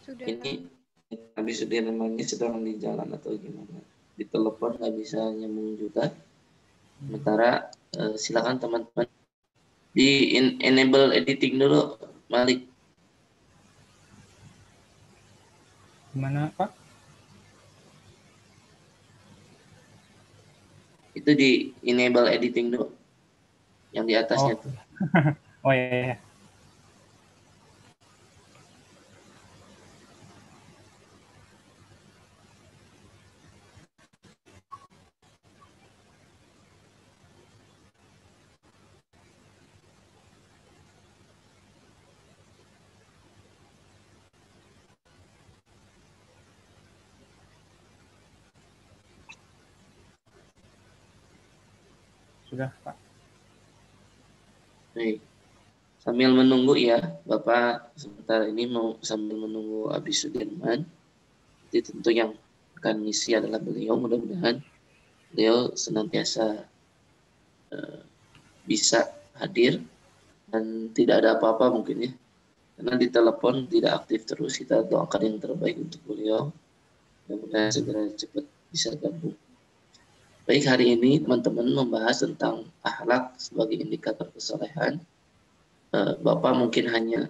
Ini habis dia namanya sedang di jalan atau gimana? Di telepon nggak bisa nyambung juga. Sementara silakan teman-teman di enable editing dulu, Malik. Gimana Pak? Itu di enable editing dulu, yang di atasnya tuh. Oh iya. Sudah Pak. Baik. Sambil menunggu ya, Bapak sebentar ini mau sambil menunggu Abi Sudirman. Jadi tentu yang akan ngisi adalah beliau, mudah-mudahan beliau senantiasa bisa hadir dan tidak ada apa-apa mungkin ya. Karena di telepon tidak aktif terus, kita doakan yang terbaik untuk beliau. Mudah-mudahan segera cepat bisa gabung. Baik, hari ini teman-teman membahas tentang akhlak sebagai indikator kesolehan. Bapak mungkin hanya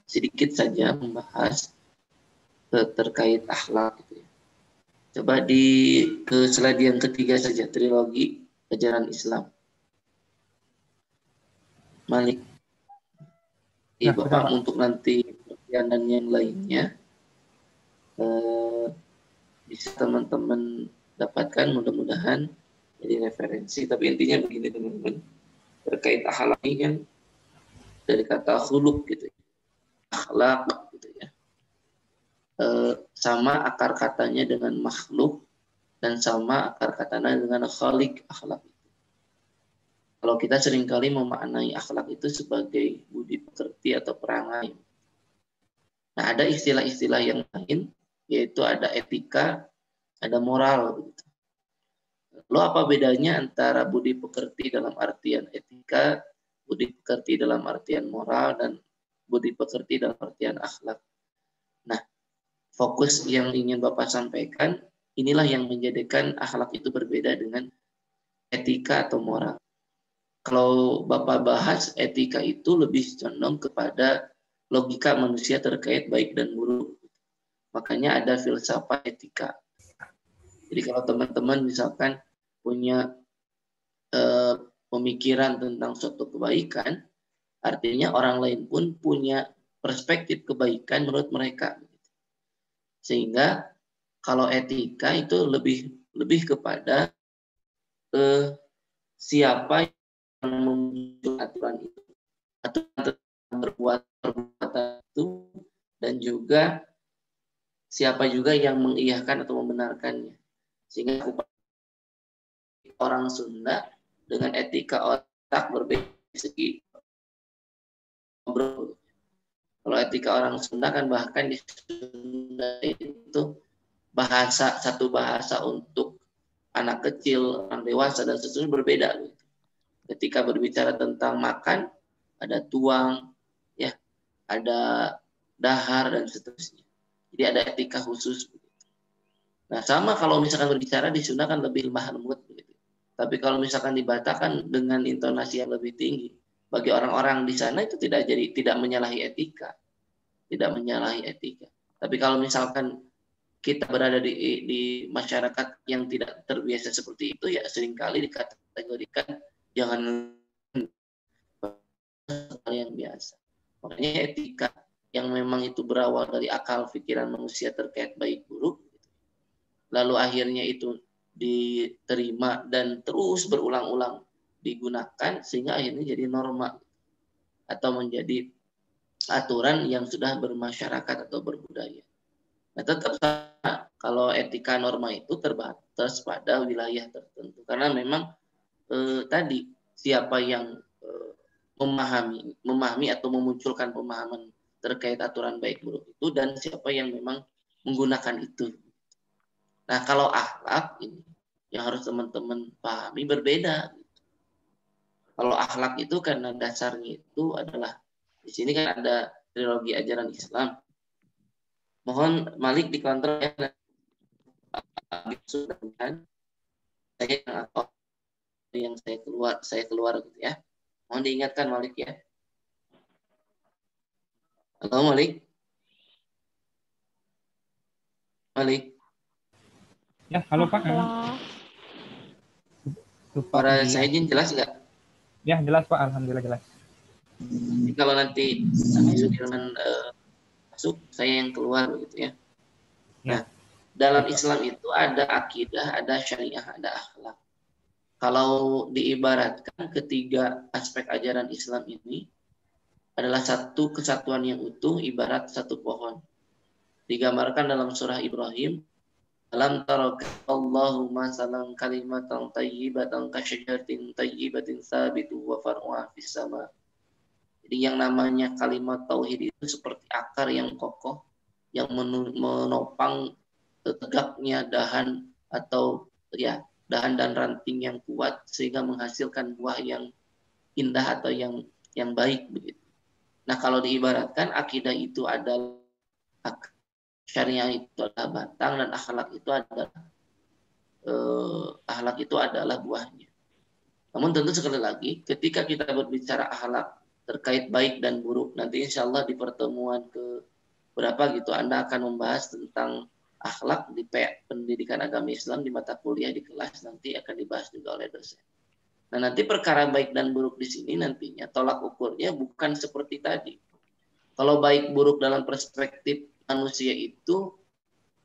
sedikit saja membahas terkait akhlak gitu ya. Coba ke slide yang ketiga saja, trilogi ajaran Islam. Malik. Ya, Bapak untuk nanti perhatian dan yang lainnya bisa teman-teman dapatkan mudah-mudahan jadi referensi. Tapi intinya begini teman-teman, terkait akhlak ini kan dari kata khuluk gitu ya. Akhlak gitu ya. Sama akar katanya dengan makhluk dan sama akar katanya dengan khalik akhlak. Kalau kita seringkali memaknai akhlak itu sebagai budi pekerti atau perangai. Nah, ada istilah-istilah yang lain, yaitu ada etika, ada moral. Lalu apa bedanya antara budi pekerti dalam artian etika, budi pekerti dalam artian moral, dan budi pekerti dalam artian akhlak? Nah, fokus yang ingin Bapak sampaikan, inilah yang menjadikan akhlak itu berbeda dengan etika atau moral. Kalau Bapak bahas etika itu lebih condong kepada logika manusia terkait baik dan buruk. Makanya ada filsafat etika. Jadi kalau teman-teman misalkan punya pemikiran tentang suatu kebaikan, artinya orang lain pun punya perspektif kebaikan menurut mereka. Sehingga kalau etika itu lebih kepada siapa yang memuncul aturan itu, aturan perbuatan itu, dan juga siapa juga yang mengiyakan atau membenarkannya. Sehingga orang Sunda dengan etika otak berbeda segi ngobrol. Kalau etika orang Sunda kan bahkan di Sunda itu satu bahasa untuk anak kecil, orang dewasa dan seterusnya berbeda. Ketika berbicara tentang makan, ada tuang, ya, ada dahar dan seterusnya. Jadi ada etika khusus. Nah, sama kalau misalkan berbicara di Sunda kan lebih lemah lembut begitu. Tapi kalau misalkan di Batak kan dengan intonasi yang lebih tinggi. Bagi orang-orang di sana itu tidak menyalahi etika. Tidak menyalahi etika. Tapi kalau misalkan kita berada di masyarakat yang tidak terbiasa seperti itu, ya seringkali dikategorikan jangan hal yang biasa. Makanya etika yang memang itu berawal dari akal pikiran manusia terkait baik buruk, lalu akhirnya itu diterima dan terus berulang-ulang digunakan sehingga akhirnya jadi norma atau menjadi aturan yang sudah bermasyarakat atau berbudaya. Nah, tetap kalau etika norma itu terbatas pada wilayah tertentu karena memang tadi siapa yang memahami atau memunculkan pemahaman terkait aturan baik buruk itu dan siapa yang memang menggunakan itu. Nah, kalau akhlak ini yang harus teman-teman pahami berbeda. Kalau akhlak itu karena dasarnya itu adalah di sini kan ada trilogi ajaran Islam. Mohon Malik dikontrol ya. Sudah saya yang saya keluar gitu ya. Mohon diingatkan Malik ya. Halo Malik. Malik. Ya, halo Pak. Suara saya jelas nggak? Ya, jelas Pak. Alhamdulillah jelas. Jadi kalau nanti Sudirman masuk, saya yang keluar begitu ya. Nah, dalam Islam itu ada akidah, ada syariah, ada akhlak. Kalau diibaratkan ketiga aspek ajaran Islam ini adalah satu kesatuan yang utuh, ibarat satu pohon. Digambarkan dalam surah Ibrahim, alam tara Allahumma salam kalimatan tayyibatan kasyajaratin tayyibatin sabitu wa far'uha fis sama. Jadi yang namanya kalimat tauhid itu seperti akar yang kokoh yang menopang tegaknya dahan atau ya dahan dan ranting yang kuat sehingga menghasilkan buah yang indah atau yang baik begitu. Nah, kalau diibaratkan akidah itu adalah syariah itu adalah batang dan akhlak itu adalah buahnya. Namun tentu sekali lagi ketika kita berbicara akhlak terkait baik dan buruk, nanti insya Allah di pertemuan ke berapa gitu Anda akan membahas tentang akhlak di pendidikan agama Islam di mata kuliah di kelas, nanti akan dibahas juga oleh dosen. Nah, nanti perkara baik dan buruk di sini nantinya tolak ukurnya bukan seperti tadi. Kalau baik buruk dalam perspektif manusia itu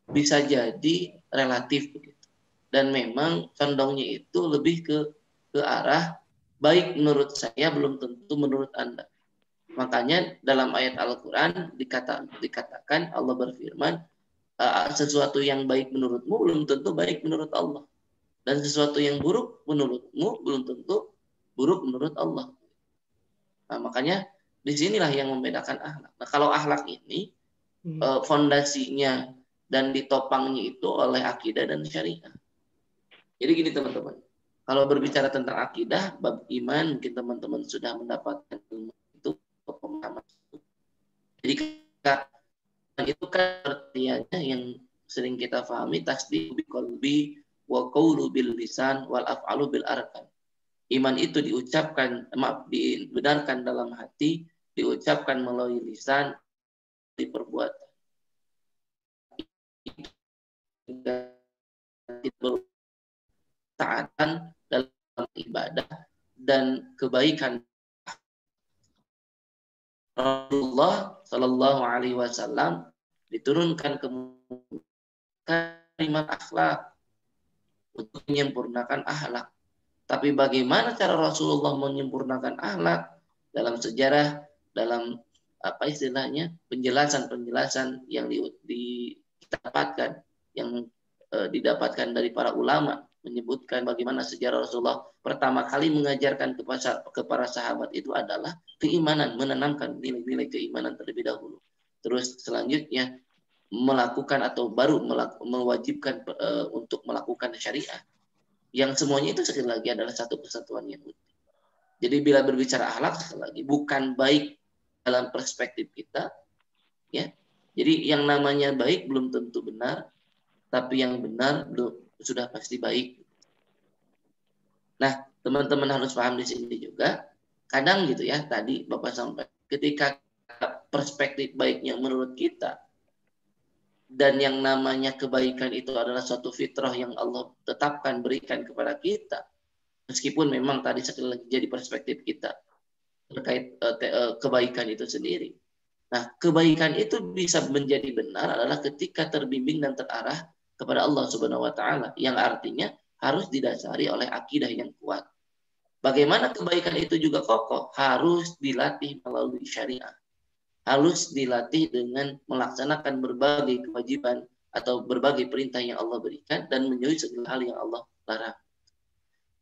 bisa jadi relatif begitu. Dan memang condongnya itu lebih ke arah baik menurut saya belum tentu menurut Anda. Makanya dalam ayat Al-Quran dikatakan Allah berfirman, sesuatu yang baik menurutmu belum tentu baik menurut Allah. Dan sesuatu yang buruk menurutmu belum tentu buruk menurut Allah. Nah, makanya disinilah yang membedakan akhlak. Nah, kalau akhlak ini fondasinya dan ditopangnya itu oleh akidah dan syariah. Jadi gini teman-teman, kalau berbicara tentang akidah, bab iman, mungkin teman-teman sudah mendapatkan ilmu itu, pemahaman itu. Jadi itu kan artinya yang sering kita pahami tasdiq bil qalbi wa qawlu bil lisan wal af'alu bil arkan. Iman itu dibenarkan dalam hati, diucapkan melalui lisan, di perbuatan. Taatan dalam ibadah dan kebaikan. Rasulullah Shallallahu Alaihi Wasallam diturunkan ke kalimat akhlak untuk menyempurnakan akhlak. Tapi bagaimana cara Rasulullah menyempurnakan akhlak dalam sejarah, dalam apa istilahnya penjelasan-penjelasan yang didapatkan, yang didapatkan dari para ulama menyebutkan bagaimana sejarah Rasulullah pertama kali mengajarkan ke para sahabat itu adalah keimanan, menanamkan nilai-nilai keimanan terlebih dahulu. Terus selanjutnya melakukan atau baru mewajibkan untuk melakukan syariah. Yang semuanya itu sekali lagi adalah satu kesatuan yang utuh. Jadi bila berbicara akhlak sekali lagi bukan baik dalam perspektif kita, ya. Jadi yang namanya baik belum tentu benar, tapi yang benar sudah pasti baik. Nah, teman-teman harus paham di sini juga. Kadang gitu ya, tadi Bapak sampaikan, ketika perspektif baiknya menurut kita, dan yang namanya kebaikan itu adalah suatu fitrah yang Allah tetapkan berikan kepada kita, meskipun memang tadi sekali lagi jadi perspektif kita terkait kebaikan itu sendiri. Nah, kebaikan itu bisa menjadi benar adalah ketika terbimbing dan terarah kepada Allah Subhanahu wa taala, yang artinya harus didasari oleh akidah yang kuat. Bagaimana kebaikan itu juga kokoh? Harus dilatih melalui syariah. Harus dilatih dengan melaksanakan berbagai kewajiban atau berbagai perintah yang Allah berikan dan menjauhi segala hal yang Allah larang.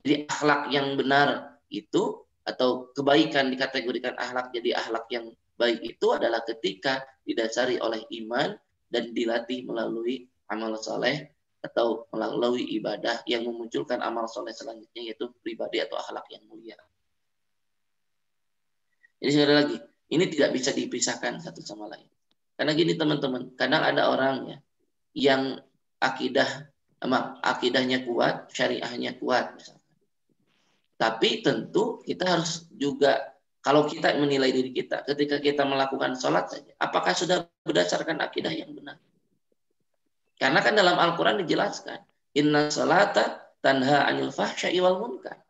Jadi akhlak yang benar itu atau kebaikan dikategorikan akhlak jadi akhlak yang baik itu adalah ketika didasari oleh iman dan dilatih melalui amal soleh atau melalui ibadah yang memunculkan amal soleh selanjutnya yaitu pribadi atau akhlak yang mulia. Jadi sekali lagi, ini tidak bisa dipisahkan satu sama lain. Karena gini teman-teman, kadang ada orang ya yang akidahnya kuat, syariahnya kuat misalnya. Tapi tentu kita harus juga, kalau kita menilai diri kita ketika kita melakukan sholat saja, apakah sudah berdasarkan akidah yang benar? Karena kan dalam Al-Quran dijelaskan, inna sholata tanha anil fahsya'i wal munkar.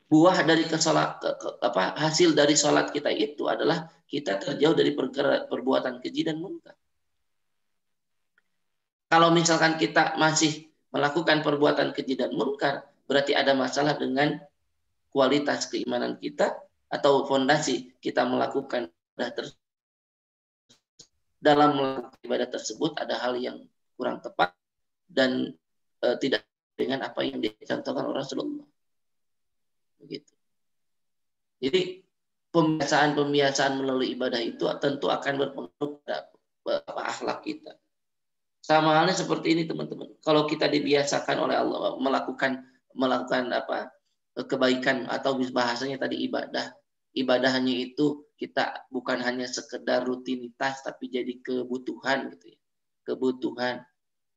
Buah dari hasil dari sholat kita itu adalah kita terjauh dari perbuatan keji dan munkar. Kalau misalkan kita masih melakukan perbuatan keji dan munkar, berarti ada masalah dengan kualitas keimanan kita atau fondasi kita melakukan dalam melakukan ibadah tersebut ada hal yang kurang tepat dan tidak dengan apa yang dicontohkan oleh Rasulullah. Begitu. Jadi pembiasaan melalui ibadah itu tentu akan berpengaruh pada akhlak kita. Sama halnya seperti ini teman-teman. Kalau kita dibiasakan oleh Allah melakukan kebaikan atau bahasanya tadi ibadah. Ibadahnya itu kita bukan hanya sekedar rutinitas tapi jadi kebutuhan gitu ya. Kebutuhan.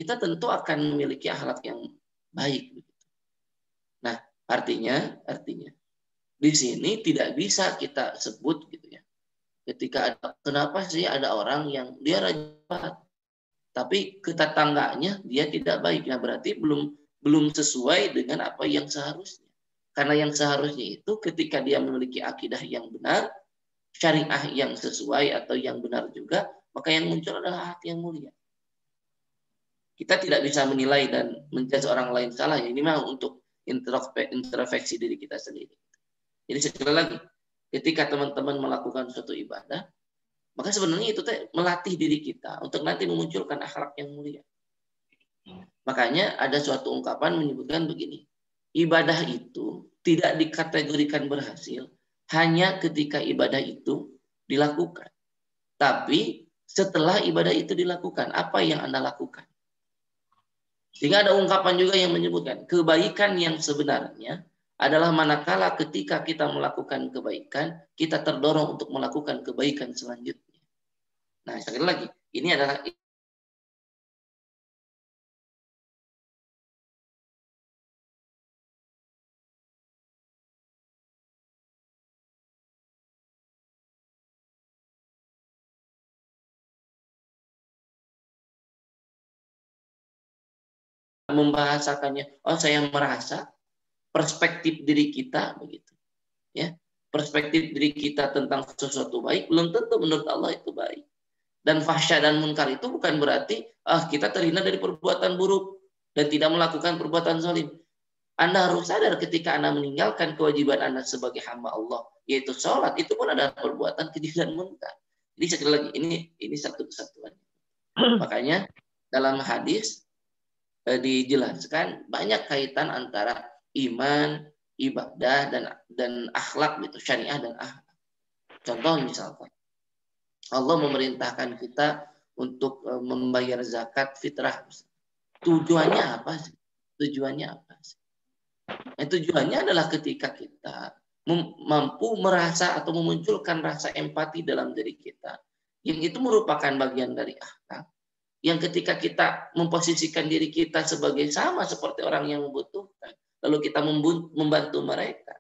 Kita tentu akan memiliki akhlak yang baik. Nah, artinya di sini tidak bisa kita sebut gitu ya. Ketika kenapa sih ada orang yang dia rajin tapi ke tetangganya dia tidak baik, nah berarti belum sesuai dengan apa yang seharusnya. Karena yang seharusnya itu ketika dia memiliki akidah yang benar, syariah yang sesuai atau yang benar juga, maka yang muncul adalah hati yang mulia. Kita tidak bisa menilai dan menjudge orang lain salah. Ini memang untuk introspeksi diri kita sendiri. Jadi sekali lagi, ketika teman-teman melakukan suatu ibadah, maka sebenarnya itu melatih diri kita untuk nanti memunculkan akhlak yang mulia. Makanya ada suatu ungkapan menyebutkan begini, ibadah itu tidak dikategorikan berhasil hanya ketika ibadah itu dilakukan. Tapi setelah ibadah itu dilakukan, apa yang Anda lakukan? Sehingga ada ungkapan juga yang menyebutkan kebaikan yang sebenarnya adalah manakala ketika kita melakukan kebaikan, kita terdorong untuk melakukan kebaikan selanjutnya. Nah, sekali lagi, ini adalah membahasakannya. Oh, saya merasa perspektif diri kita begitu. Ya, perspektif diri kita tentang sesuatu baik belum tentu menurut Allah itu baik. Dan fahsya dan munkar itu bukan berarti kita terhindar dari perbuatan buruk dan tidak melakukan perbuatan zalim. Anda harus sadar ketika Anda meninggalkan kewajiban Anda sebagai hamba Allah, yaitu sholat, itu pun adalah perbuatan keji dan munkar. Jadi sekali lagi ini satu kesatuan. Makanya dalam hadis dijelaskan banyak kaitan antara iman, ibadah dan akhlak gitu, syariah dan akhlak. Contoh misalkan Allah memerintahkan kita untuk membayar zakat fitrah. Tujuannya apa sih? Tujuannya apa sih? Tujuannya adalah ketika kita mampu merasa atau memunculkan rasa empati dalam diri kita. Yang itu merupakan bagian dari akhlak. Yang ketika kita memposisikan diri kita sebagai sama seperti orang yang membutuhkan. Lalu kita membantu mereka.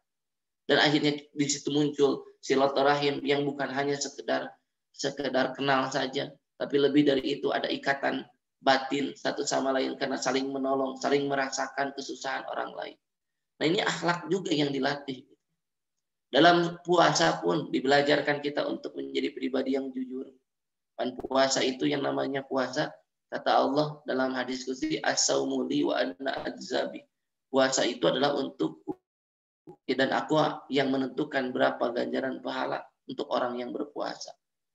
Dan akhirnya di situ muncul silaturahim yang bukan hanya sekedar kenal saja, tapi lebih dari itu ada ikatan batin satu sama lain karena saling menolong, saling merasakan kesusahan orang lain. Nah, ini akhlak juga yang dilatih. Dalam puasa pun dibelajarkan kita untuk menjadi pribadi yang jujur. Dan puasa itu yang namanya puasa, kata Allah dalam hadis qudsi, as-saumu li wa ana ajzabi. Puasa itu adalah untuk dan aku yang menentukan berapa ganjaran pahala untuk orang yang berpuasa.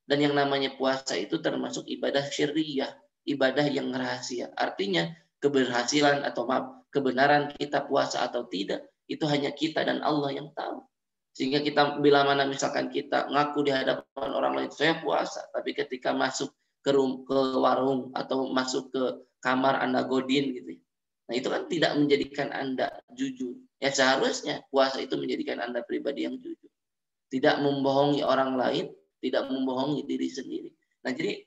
Dan yang namanya puasa itu termasuk ibadah syirriyah, ibadah yang rahasia. Artinya keberhasilan atau kebenaran kita puasa atau tidak, itu hanya kita dan Allah yang tahu. Sehingga kita bila mana misalkan kita ngaku di hadapan orang lain, saya puasa, tapi ketika masuk ke warung atau masuk ke kamar Anda godin gitu. Nah, itu kan tidak menjadikan Anda jujur. Ya seharusnya puasa itu menjadikan Anda pribadi yang jujur. Tidak membohongi orang lain, tidak membohongi diri sendiri. Nah, jadi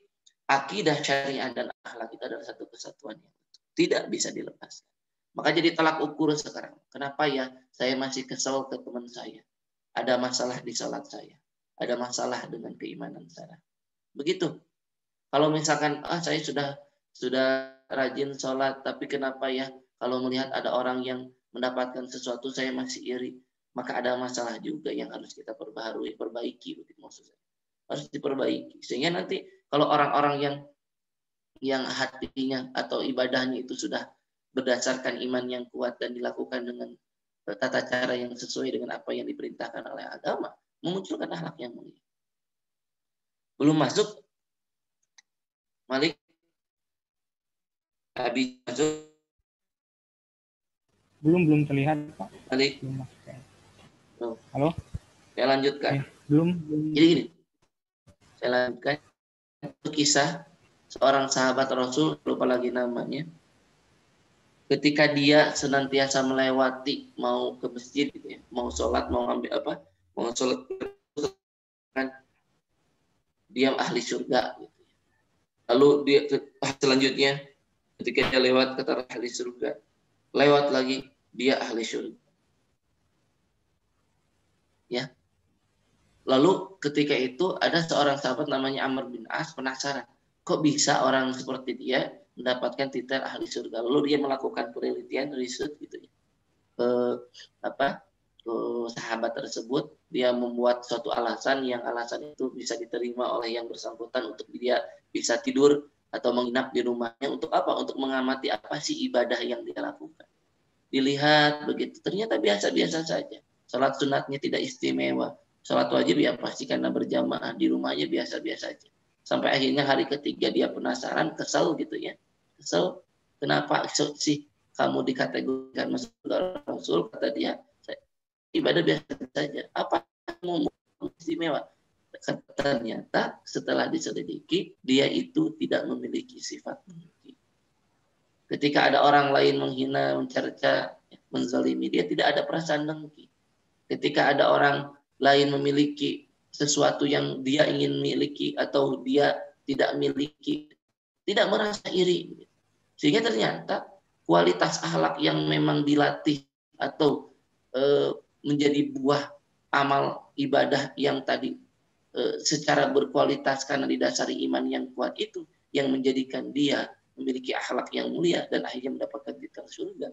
akidah syariah dan akhlak itu adalah satu kesatuan yang tidak bisa dilepaskan. Maka jadi tolak ukur sekarang. Kenapa ya saya masih kesal ke teman saya? Ada masalah di salat saya. Ada masalah dengan keimanan saya. Begitu. Kalau misalkan saya sudah rajin sholat, tapi kenapa ya kalau melihat ada orang yang mendapatkan sesuatu saya masih iri, maka ada masalah juga yang harus kita perbaiki begitu maksud saya. Harus diperbaiki sehingga nanti kalau orang-orang yang hatinya atau ibadahnya itu sudah berdasarkan iman yang kuat dan dilakukan dengan tata cara yang sesuai dengan apa yang diperintahkan oleh agama, memunculkan akhlak yang mulia. Belum masuk Malik, habis masuk Belum terlihat, Pak. Malik. Belum masuk. Halo? Saya lanjutkan. Ya, belum. Jadi gini, saya lanjutkan kisah seorang sahabat Rasul, lupa lagi namanya. Ketika dia senantiasa melewati mau ke masjid gitu ya, mau sholat, mau ngambil apa, mau sholat, kan dia ahli surga gitu. Lalu dia selanjutnya ketika dia lewat kata ahli surga, lewat lagi dia ahli surga. Ya. Lalu ketika itu ada seorang sahabat namanya Amr bin As penasaran, kok bisa orang seperti dia mendapatkan titel ahli surga? Lalu dia melakukan penelitian, riset gitu ya. Ke sahabat tersebut, dia membuat suatu alasan yang alasan itu bisa diterima oleh yang bersangkutan untuk dia bisa tidur atau menginap di rumahnya untuk apa? Untuk mengamati apa sih ibadah yang dia lakukan. Dilihat begitu, ternyata biasa-biasa saja. Salat sunatnya tidak istimewa. Salat wajib ya pasti karena berjamaah, di rumahnya biasa-biasa saja. Sampai akhirnya hari ketiga dia penasaran, kesel gitu ya. Kesel, kenapa sih kamu dikategorikan masuk Rasul? Kata dia, ibadah biasa saja. Apa yang istimewa? Ternyata setelah diselidiki, dia itu tidak memiliki sifat dengki. Ketika ada orang lain menghina, mencerca, menzalimi, dia tidak ada perasaan dengki. Ketika ada orang lain memiliki sesuatu yang dia ingin miliki atau dia tidak miliki, tidak merasa iri. Sehingga ternyata kualitas akhlak yang memang dilatih atau menjadi buah amal ibadah yang tadi secara berkualitas karena didasari iman yang kuat itu yang menjadikan dia memiliki akhlak yang mulia dan akhirnya mendapatkan titel surga.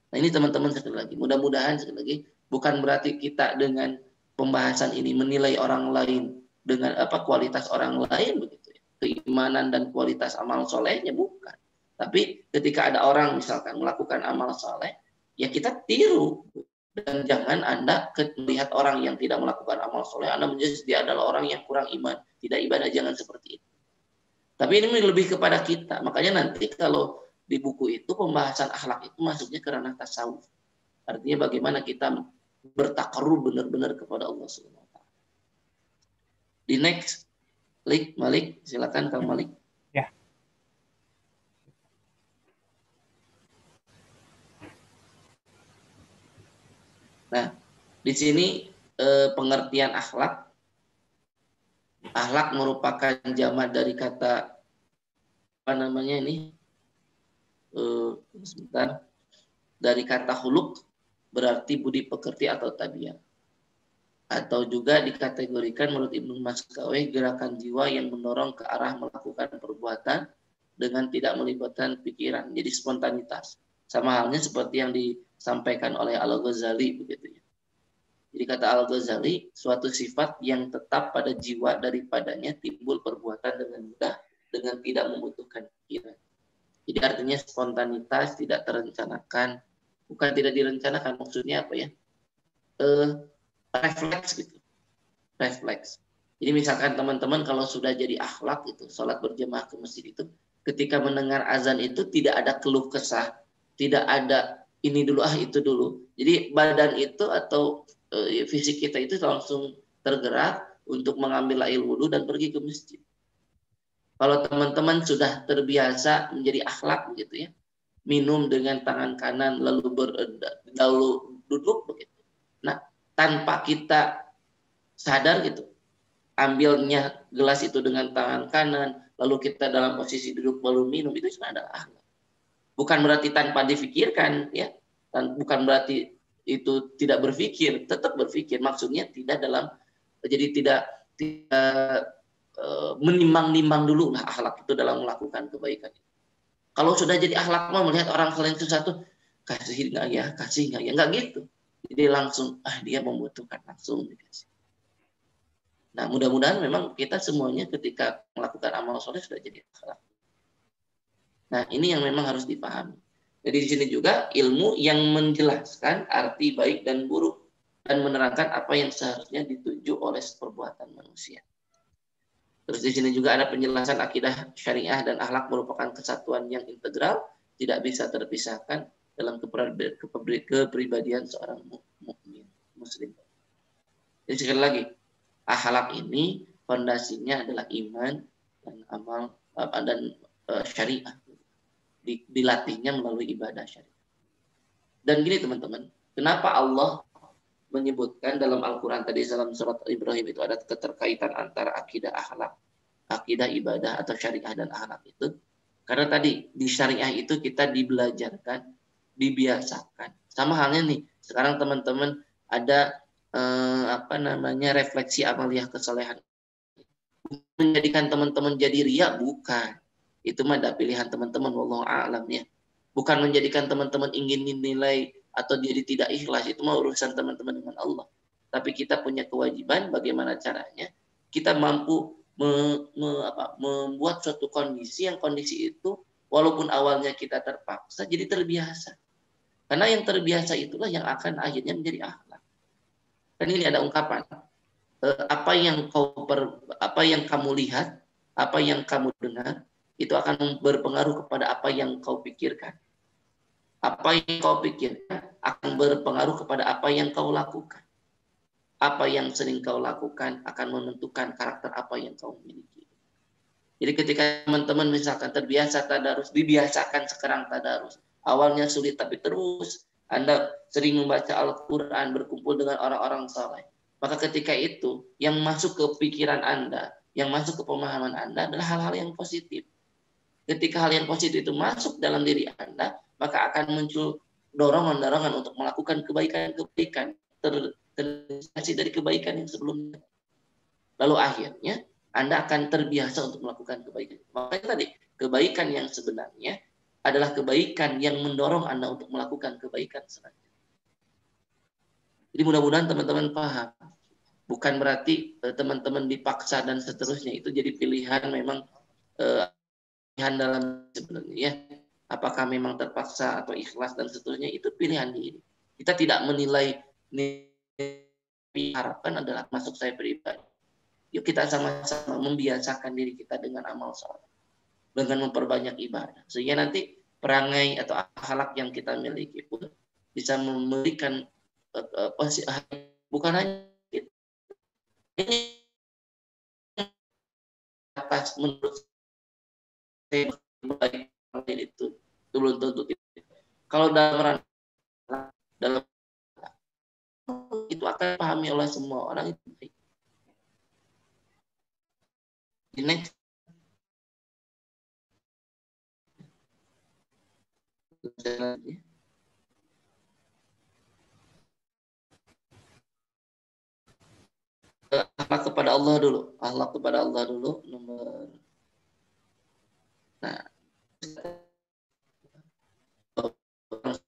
Nah ini teman-teman sekali lagi, mudah-mudahan sekali lagi bukan berarti kita dengan pembahasan ini menilai orang lain dengan apa kualitas orang lain begitu ya. Keimanan dan kualitas amal solehnya bukan. Tapi ketika ada orang misalkan melakukan amal soleh, ya kita tiru. Dan jangan Anda melihat orang yang tidak melakukan amal soleh, Anda menjadi dia adalah orang yang kurang iman, tidak ibadah, jangan seperti itu. Tapi ini lebih kepada kita. Makanya nanti kalau di buku itu pembahasan akhlak itu masuknya ke ranah tasawuf. Artinya bagaimana kita bertakarrub benar-benar kepada Allah Subhanahu wa taala. Di next, Malik, silakan Kang Malik. Ya. Nah, di sini pengertian akhlak merupakan jamak dari kata apa namanya ini? Sebentar. Dari kata huluk berarti budi pekerti atau tabiat. Atau juga dikategorikan menurut Ibnu Maskawih gerakan jiwa yang mendorong ke arah melakukan perbuatan dengan tidak melibatkan pikiran, jadi spontanitas. Sama halnya seperti yang disampaikan oleh Al-Ghazali begitu ya. Jadi kata Al-Ghazali, suatu sifat yang tetap pada jiwa daripadanya timbul perbuatan dengan mudah dengan tidak membutuhkan pikiran. Jadi artinya spontanitas, tidak terencanakan, bukan tidak direncanakan, maksudnya apa ya? Refleks gitu. Refleks. Jadi misalkan teman-teman kalau sudah jadi akhlak itu, sholat berjamaah ke masjid itu, ketika mendengar azan itu tidak ada keluh kesah, tidak ada ini dulu itu dulu. Jadi badan itu atau fisik kita itu langsung tergerak untuk mengambil air wudhu dan pergi ke masjid. Kalau teman-teman sudah terbiasa menjadi akhlak begitu ya, minum dengan tangan kanan lalu duduk begitu. Nah, tanpa kita sadar gitu, ambilnya gelas itu dengan tangan kanan, lalu kita dalam posisi duduk lalu minum, itu sebenarnya adalah akhlak. Bukan berarti tanpa difikirkan, ya, dan bukan berarti itu tidak berpikir, tetap berpikir. Maksudnya tidak dalam, jadi tidak menimbang-nimbang dulu lah akhlak itu dalam melakukan kebaikan. Kalau sudah jadi akhlak mau melihat orang lain sesuatu, kasih nggak ya, kasih nggak ya, nggak gitu. Jadi langsung dia membutuhkan, langsung dikasih. Nah, mudah-mudahan memang kita semuanya ketika melakukan amal soleh sudah jadi akhlak. Nah, ini yang memang harus dipahami. Jadi di sini juga ilmu yang menjelaskan arti baik dan buruk dan menerangkan apa yang seharusnya dituju oleh perbuatan manusia. Terus di sini juga ada penjelasan akidah syariah dan akhlak merupakan kesatuan yang integral, tidak bisa terpisahkan dalam kepribadian seorang mukmin muslim. Jadi sekali lagi, akhlak ini fondasinya adalah iman dan amal dan syariah. Dilatihnya melalui ibadah syariah. Dan gini teman-teman, kenapa Allah menyebutkan dalam Al-Quran tadi dalam surat Ibrahim itu ada keterkaitan antara akidah akhlak, akidah ibadah atau syariah dan akhlak itu? Karena tadi di syariah itu kita dibelajarkan, dibiasakan. Sama halnya nih, sekarang teman-teman ada refleksi amaliyah kesolehan. Menjadikan teman-teman jadi riya, bukan. Itu mah ada pilihan teman-teman, wallahu a'lam ya. Bukan menjadikan teman-teman ingin dinilai atau jadi tidak ikhlas, itu mah urusan teman-teman dengan Allah. Tapi kita punya kewajiban bagaimana caranya kita mampu membuat suatu kondisi yang kondisi itu walaupun awalnya kita terpaksa jadi terbiasa. Karena yang terbiasa itulah yang akan akhirnya menjadi akhlak. Kan ini ada ungkapan, apa yang kamu lihat, apa yang kamu dengar, itu akan berpengaruh kepada apa yang kau pikirkan. Apa yang kau pikirkan akan berpengaruh kepada apa yang kau lakukan. Apa yang sering kau lakukan akan menentukan karakter apa yang kau miliki. Jadi ketika teman-teman misalkan terbiasa tadarus, dibiasakan sekarang tadarus. Awalnya sulit tapi terus Anda sering membaca Al-Quran, berkumpul dengan orang-orang saleh. Maka ketika itu yang masuk ke pikiran Anda, yang masuk ke pemahaman Anda adalah hal-hal yang positif. Ketika hal yang positif itu masuk dalam diri Anda, maka akan muncul dorongan-dorongan untuk melakukan kebaikan-kebaikan, terinspirasi dari kebaikan yang sebelumnya. Lalu akhirnya Anda akan terbiasa untuk melakukan kebaikan. Makanya tadi, kebaikan yang sebenarnya adalah kebaikan yang mendorong Anda untuk melakukan kebaikan selanjutnya. Jadi mudah-mudahan teman-teman paham. Bukan berarti teman-teman dipaksa dan seterusnya, itu jadi pilihan memang dalam sebenarnya ya, apakah memang terpaksa atau ikhlas dan seterusnya, itu pilihan diri. Kita tidak menilai, harapkan adalah masuk saya pribadi. Yuk kita sama-sama membiasakan diri kita dengan amal saleh, dengan memperbanyak ibadah, sehingga nanti perangai atau akhlak yang kita miliki pun bisa memberikan bukan hanya ini atas menurut baik itu belum tentu. Kalau dalam itu akan pahami oleh semua orang itu baik. Next. Akhlak kepada Allah dulu. Akhlak kepada Allah dulu nomor. Nah,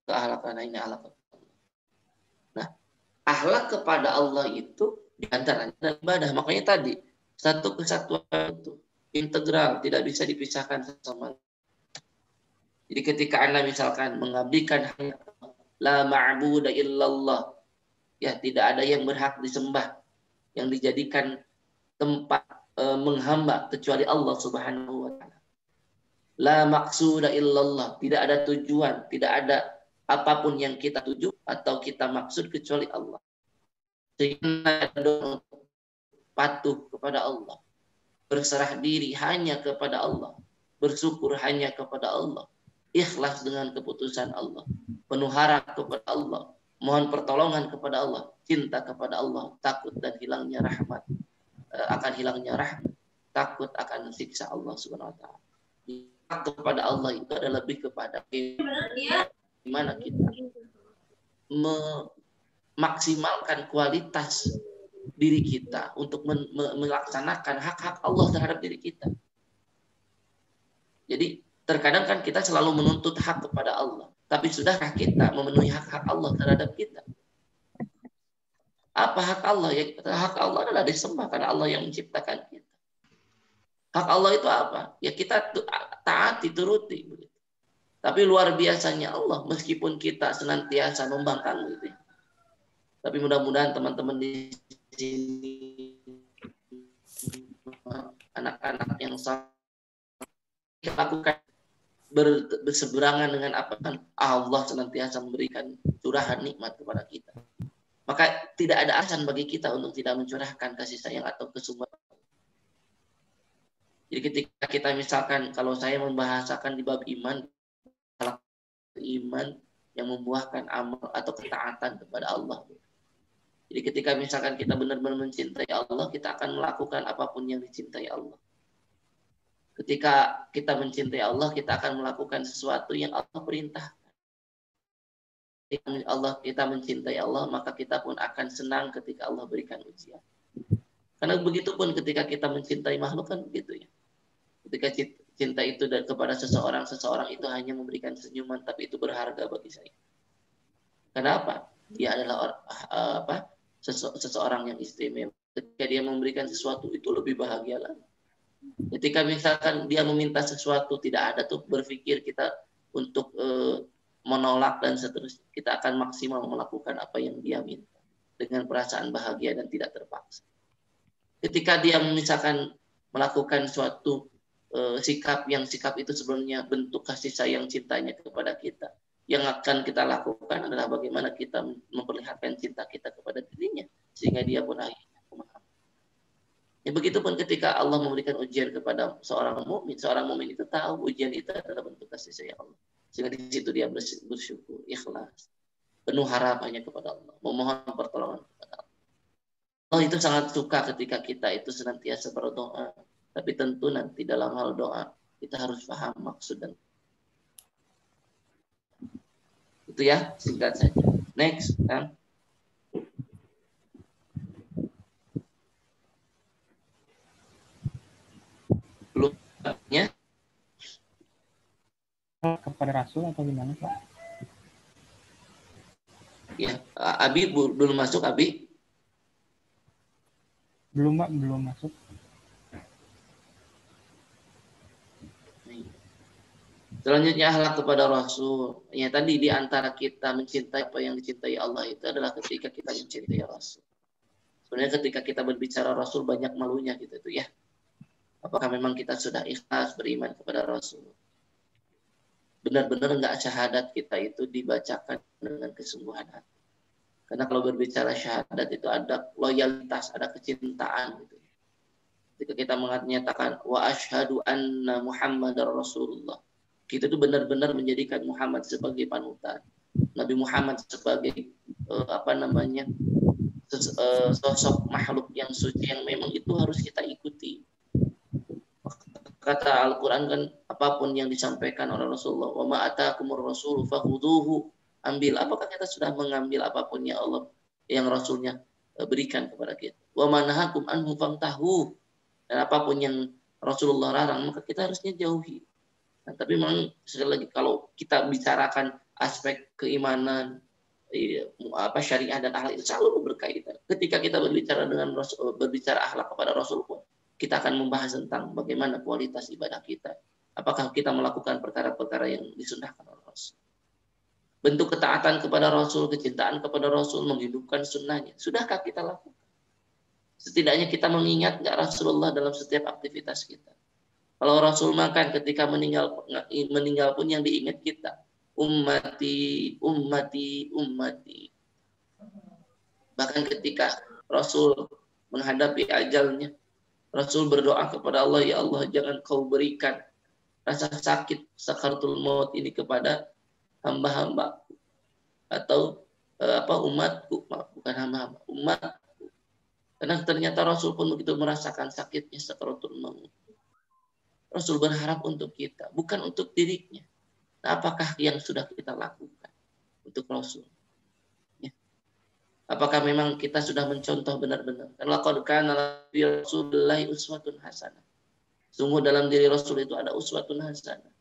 akhlak ini akhlak. Nah, akhlak kepada Allah itu diantaranya adalah ibadah. Makanya tadi satu kesatuan itu integral, tidak bisa dipisahkan sama. Jadi ketika Anda misalkan mengabdikan hanya la ma'budu illallah, ya tidak ada yang berhak disembah, yang dijadikan tempat menghamba kecuali Allah Subhanahu wa taala. La maqsuda illallah, tidak ada tujuan, tidak ada apapun yang kita tuju atau kita maksud kecuali Allah. Sehingga patuh kepada Allah, berserah diri hanya kepada Allah, bersyukur hanya kepada Allah, ikhlas dengan keputusan Allah, penuh harap kepada Allah, mohon pertolongan kepada Allah, cinta kepada Allah, takut dan hilangnya rahmat, akan hilangnya rahmat. takut akan siksa Allah Subhanahu wa taala. Takut kepada Allah itu adalah lebih kepada gimana kita memaksimalkan kualitas diri kita untuk melaksanakan hak-hak Allah terhadap diri kita. Jadi terkadang kan kita selalu menuntut hak kepada Allah, tapi sudahkah kita memenuhi hak-hak Allah terhadap kita? Apa hak Allah? Ya, hak Allah adalah disembah karena Allah yang menciptakan kita. Hak Allah itu apa? Ya kita taati, turuti. Tapi luar biasanya Allah, meskipun kita senantiasa membangkang gitu ya. Tapi mudah-mudahan teman-teman di sini, anak-anak yang lakukan berseberangan dengan apa kan Allah senantiasa memberikan curahan nikmat kepada kita. Maka tidak ada alasan bagi kita untuk tidak mencurahkan kasih sayang atau kesumbangan. Jadi ketika kita misalkan, kalau saya membahasakan di bab iman yang membuahkan amal atau ketaatan kepada Allah. Jadi ketika misalkan kita benar-benar mencintai Allah, kita akan melakukan apapun yang dicintai Allah. Ketika kita mencintai Allah, kita akan melakukan sesuatu yang Allah perintahkan. Kita mencintai Allah, maka kita pun akan senang ketika Allah berikan ujian. Karena begitu pun ketika kita mencintai makhluk kan begitu ya. Ketika cinta itu kepada seseorang itu hanya memberikan senyuman, tapi itu berharga bagi saya. Kenapa? Dia adalah seseorang yang istimewa. Ketika dia memberikan sesuatu itu lebih bahagia lagi. Ketika misalkan dia meminta sesuatu, tidak ada tuh berpikir kita untuk menolak dan seterusnya. Kita akan maksimal melakukan apa yang dia minta dengan perasaan bahagia dan tidak terpaksa. Ketika dia misalkan melakukan suatu sikap itu sebenarnya bentuk kasih sayang cintanya kepada kita, yang akan kita lakukan adalah bagaimana kita memperlihatkan cinta kita kepada dirinya sehingga dia pun akhirnya memahami. Ya begitupun ketika Allah memberikan ujian kepada seorang mukmin itu tahu ujian itu adalah bentuk kasih sayang Allah, sehingga di situ dia bersyukur, ikhlas, penuh harapannya kepada Allah, memohon pertolongan kepada Allah. Allah itu sangat suka ketika kita itu senantiasa berdoa. Tapi tentu nanti dalam hal doa kita harus paham maksud dan itu ya, singkat saja. Next, kan? Belum ya? Kepada Rasul atau gimana Pak? Ya, Abi belum masuk Abi? Belum Pak, belum masuk. Selanjutnya akhlak kepada Rasul. Ya tadi di antara kita mencintai apa yang dicintai Allah itu adalah ketika kita mencintai Rasul. Sebenarnya ketika kita berbicara Rasul banyak malunya gitu tuh ya. Apakah memang kita sudah ikhlas beriman kepada Rasul? Benar-benar enggak syahadat kita itu dibacakan dengan kesungguhan hati. Karena kalau berbicara syahadat itu ada loyalitas, ada kecintaan gitu. Ketika kita menyatakan wa asyhadu anna Muhammadar Rasulullah, kita itu benar-benar menjadikan Muhammad sebagai panutan, Nabi Muhammad sebagai sosok makhluk yang suci yang memang itu harus kita ikuti. Kata Al-Quran kan apapun yang disampaikan oleh Rasulullah, wa ma atakumur rasulu fakhuduhu, ambil. Apakah kita sudah mengambil apapun yang Allah yang Rasulnya berikan kepada kita? Wa ma nahakum anhu fantahu, dan apapun yang Rasulullah larang maka kita harusnya jauhi. Nah, tapi memang sekali lagi kalau kita bicarakan aspek keimanan, syariah dan akhlak itu selalu berkaitan. Ketika kita berbicara akhlak kepada Rasul pun, kita akan membahas tentang bagaimana kualitas ibadah kita. Apakah kita melakukan perkara-perkara yang disunnahkan oleh Rasul. Bentuk ketaatan kepada Rasul, kecintaan kepada Rasul, menghidupkan sunnahnya. Sudahkah kita lakukan? Setidaknya kita mengingat nggak Rasulullah dalam setiap aktivitas kita. Kalau Rasul makan ketika meninggal pun yang diingat kita. Ummati, ummati, ummati. Bahkan ketika Rasul menghadapi ajalnya, Rasul berdoa kepada Allah, ya Allah jangan kau berikan rasa sakit sakaratul maut ini kepada hamba-hambaku atau umatku, bukan hamba-hamba, umatku. Karena ternyata Rasul pun begitu merasakan sakitnya sakaratul maut. Rasul berharap untuk kita, bukan untuk dirinya. Nah, apakah yang sudah kita lakukan untuk Rasul? Ya. Apakah memang kita sudah mencontoh benar-benar? Laqad kana fi Rasulillahi uswatun hasanah. Sungguh dalam diri Rasul itu ada uswatun hasanah.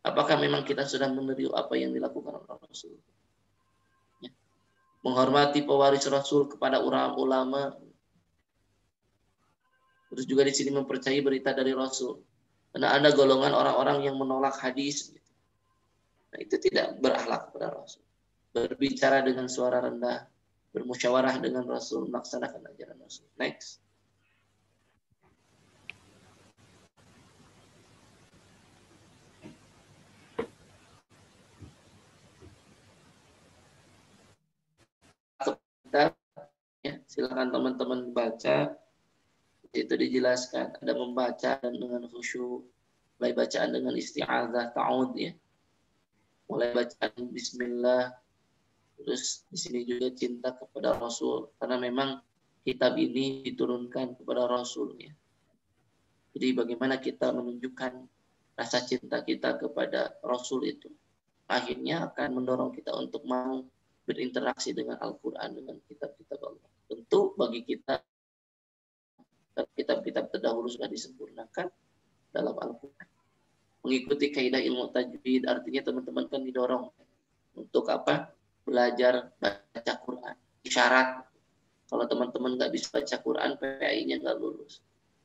Apakah memang kita sudah meniru apa yang dilakukan oleh Rasul? Ya. Menghormati pewaris Rasul kepada ulama. Terus juga di sini mempercayai berita dari Rasul. Karena ada golongan orang-orang yang menolak hadis. Nah, itu tidak berakhlak kepada Rasul. Berbicara dengan suara rendah, bermusyawarah dengan Rasul, melaksanakan ajaran Rasul. Next. Ya, silakan teman-teman baca. Itu dijelaskan ada membaca dengan khusyuk, mulai bacaan dengan isti'adzah, ta'awud ya. Mulai bacaan bismillah. Terus di sini juga cinta kepada Rasul karena memang kitab ini diturunkan kepada Rasul ya. Jadi bagaimana kita menunjukkan rasa cinta kita kepada Rasul itu akhirnya akan mendorong kita untuk mau berinteraksi dengan Al-Qur'an, dengan kitab-kitab Allah. Tentu bagi kita kitab-kitab terdahulu sudah disempurnakan dalam Al-Quran. Mengikuti kaidah ilmu tajwid artinya teman-teman kan didorong untuk apa? Belajar baca Quran. Isyarat. Kalau teman-teman nggak bisa baca Quran, PPI-nya nggak lulus.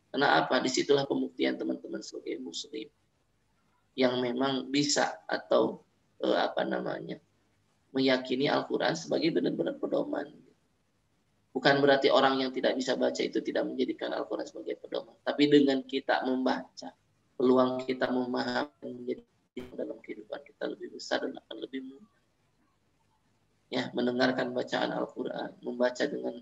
Karena apa? Disitulah pembuktian teman-teman sebagai muslim yang memang bisa atau meyakini Al-Quran sebagai benar-benar pedoman. Bukan berarti orang yang tidak bisa baca itu tidak menjadikan Al-Quran sebagai pedoman. Tapi dengan kita membaca, peluang kita memahami menjadi dalam kehidupan kita lebih besar dan akan lebih mudah. Ya, mendengarkan bacaan Al-Quran, membaca dengan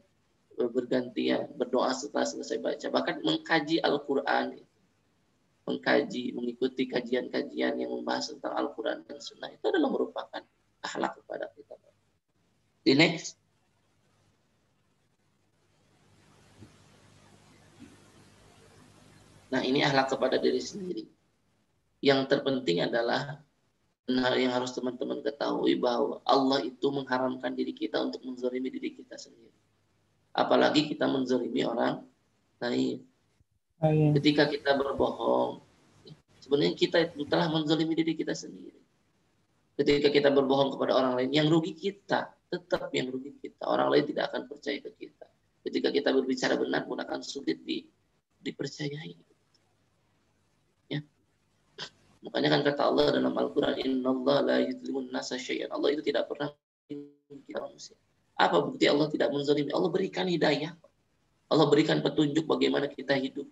bergantian, berdoa setelah selesai baca. Bahkan mengkaji Al-Quran, mengikuti kajian-kajian yang membahas tentang Al-Quran dan Sunnah, itu adalah merupakan akhlak kepada kita. Di next. Nah, ini akhlak kepada diri sendiri. Yang terpenting adalah yang harus teman-teman ketahui bahwa Allah itu mengharamkan diri kita untuk menzalimi diri kita sendiri. Apalagi kita menzalimi orang lain. Ketika kita berbohong, sebenarnya kita telah menzalimi diri kita sendiri. Ketika kita berbohong kepada orang lain, yang rugi kita, tetap yang rugi kita. Orang lain tidak akan percaya ke kita. Ketika kita berbicara benar pun akan sulit dipercayai. Makanya kan kata Allah dalam Al-Quran, Innallaha la yuzlimun nasa syai'an. Allah itu tidak pernah kita manusia. Apa bukti Allah tidak menzalimi? Allah berikan hidayah. Allah berikan petunjuk bagaimana kita hidup.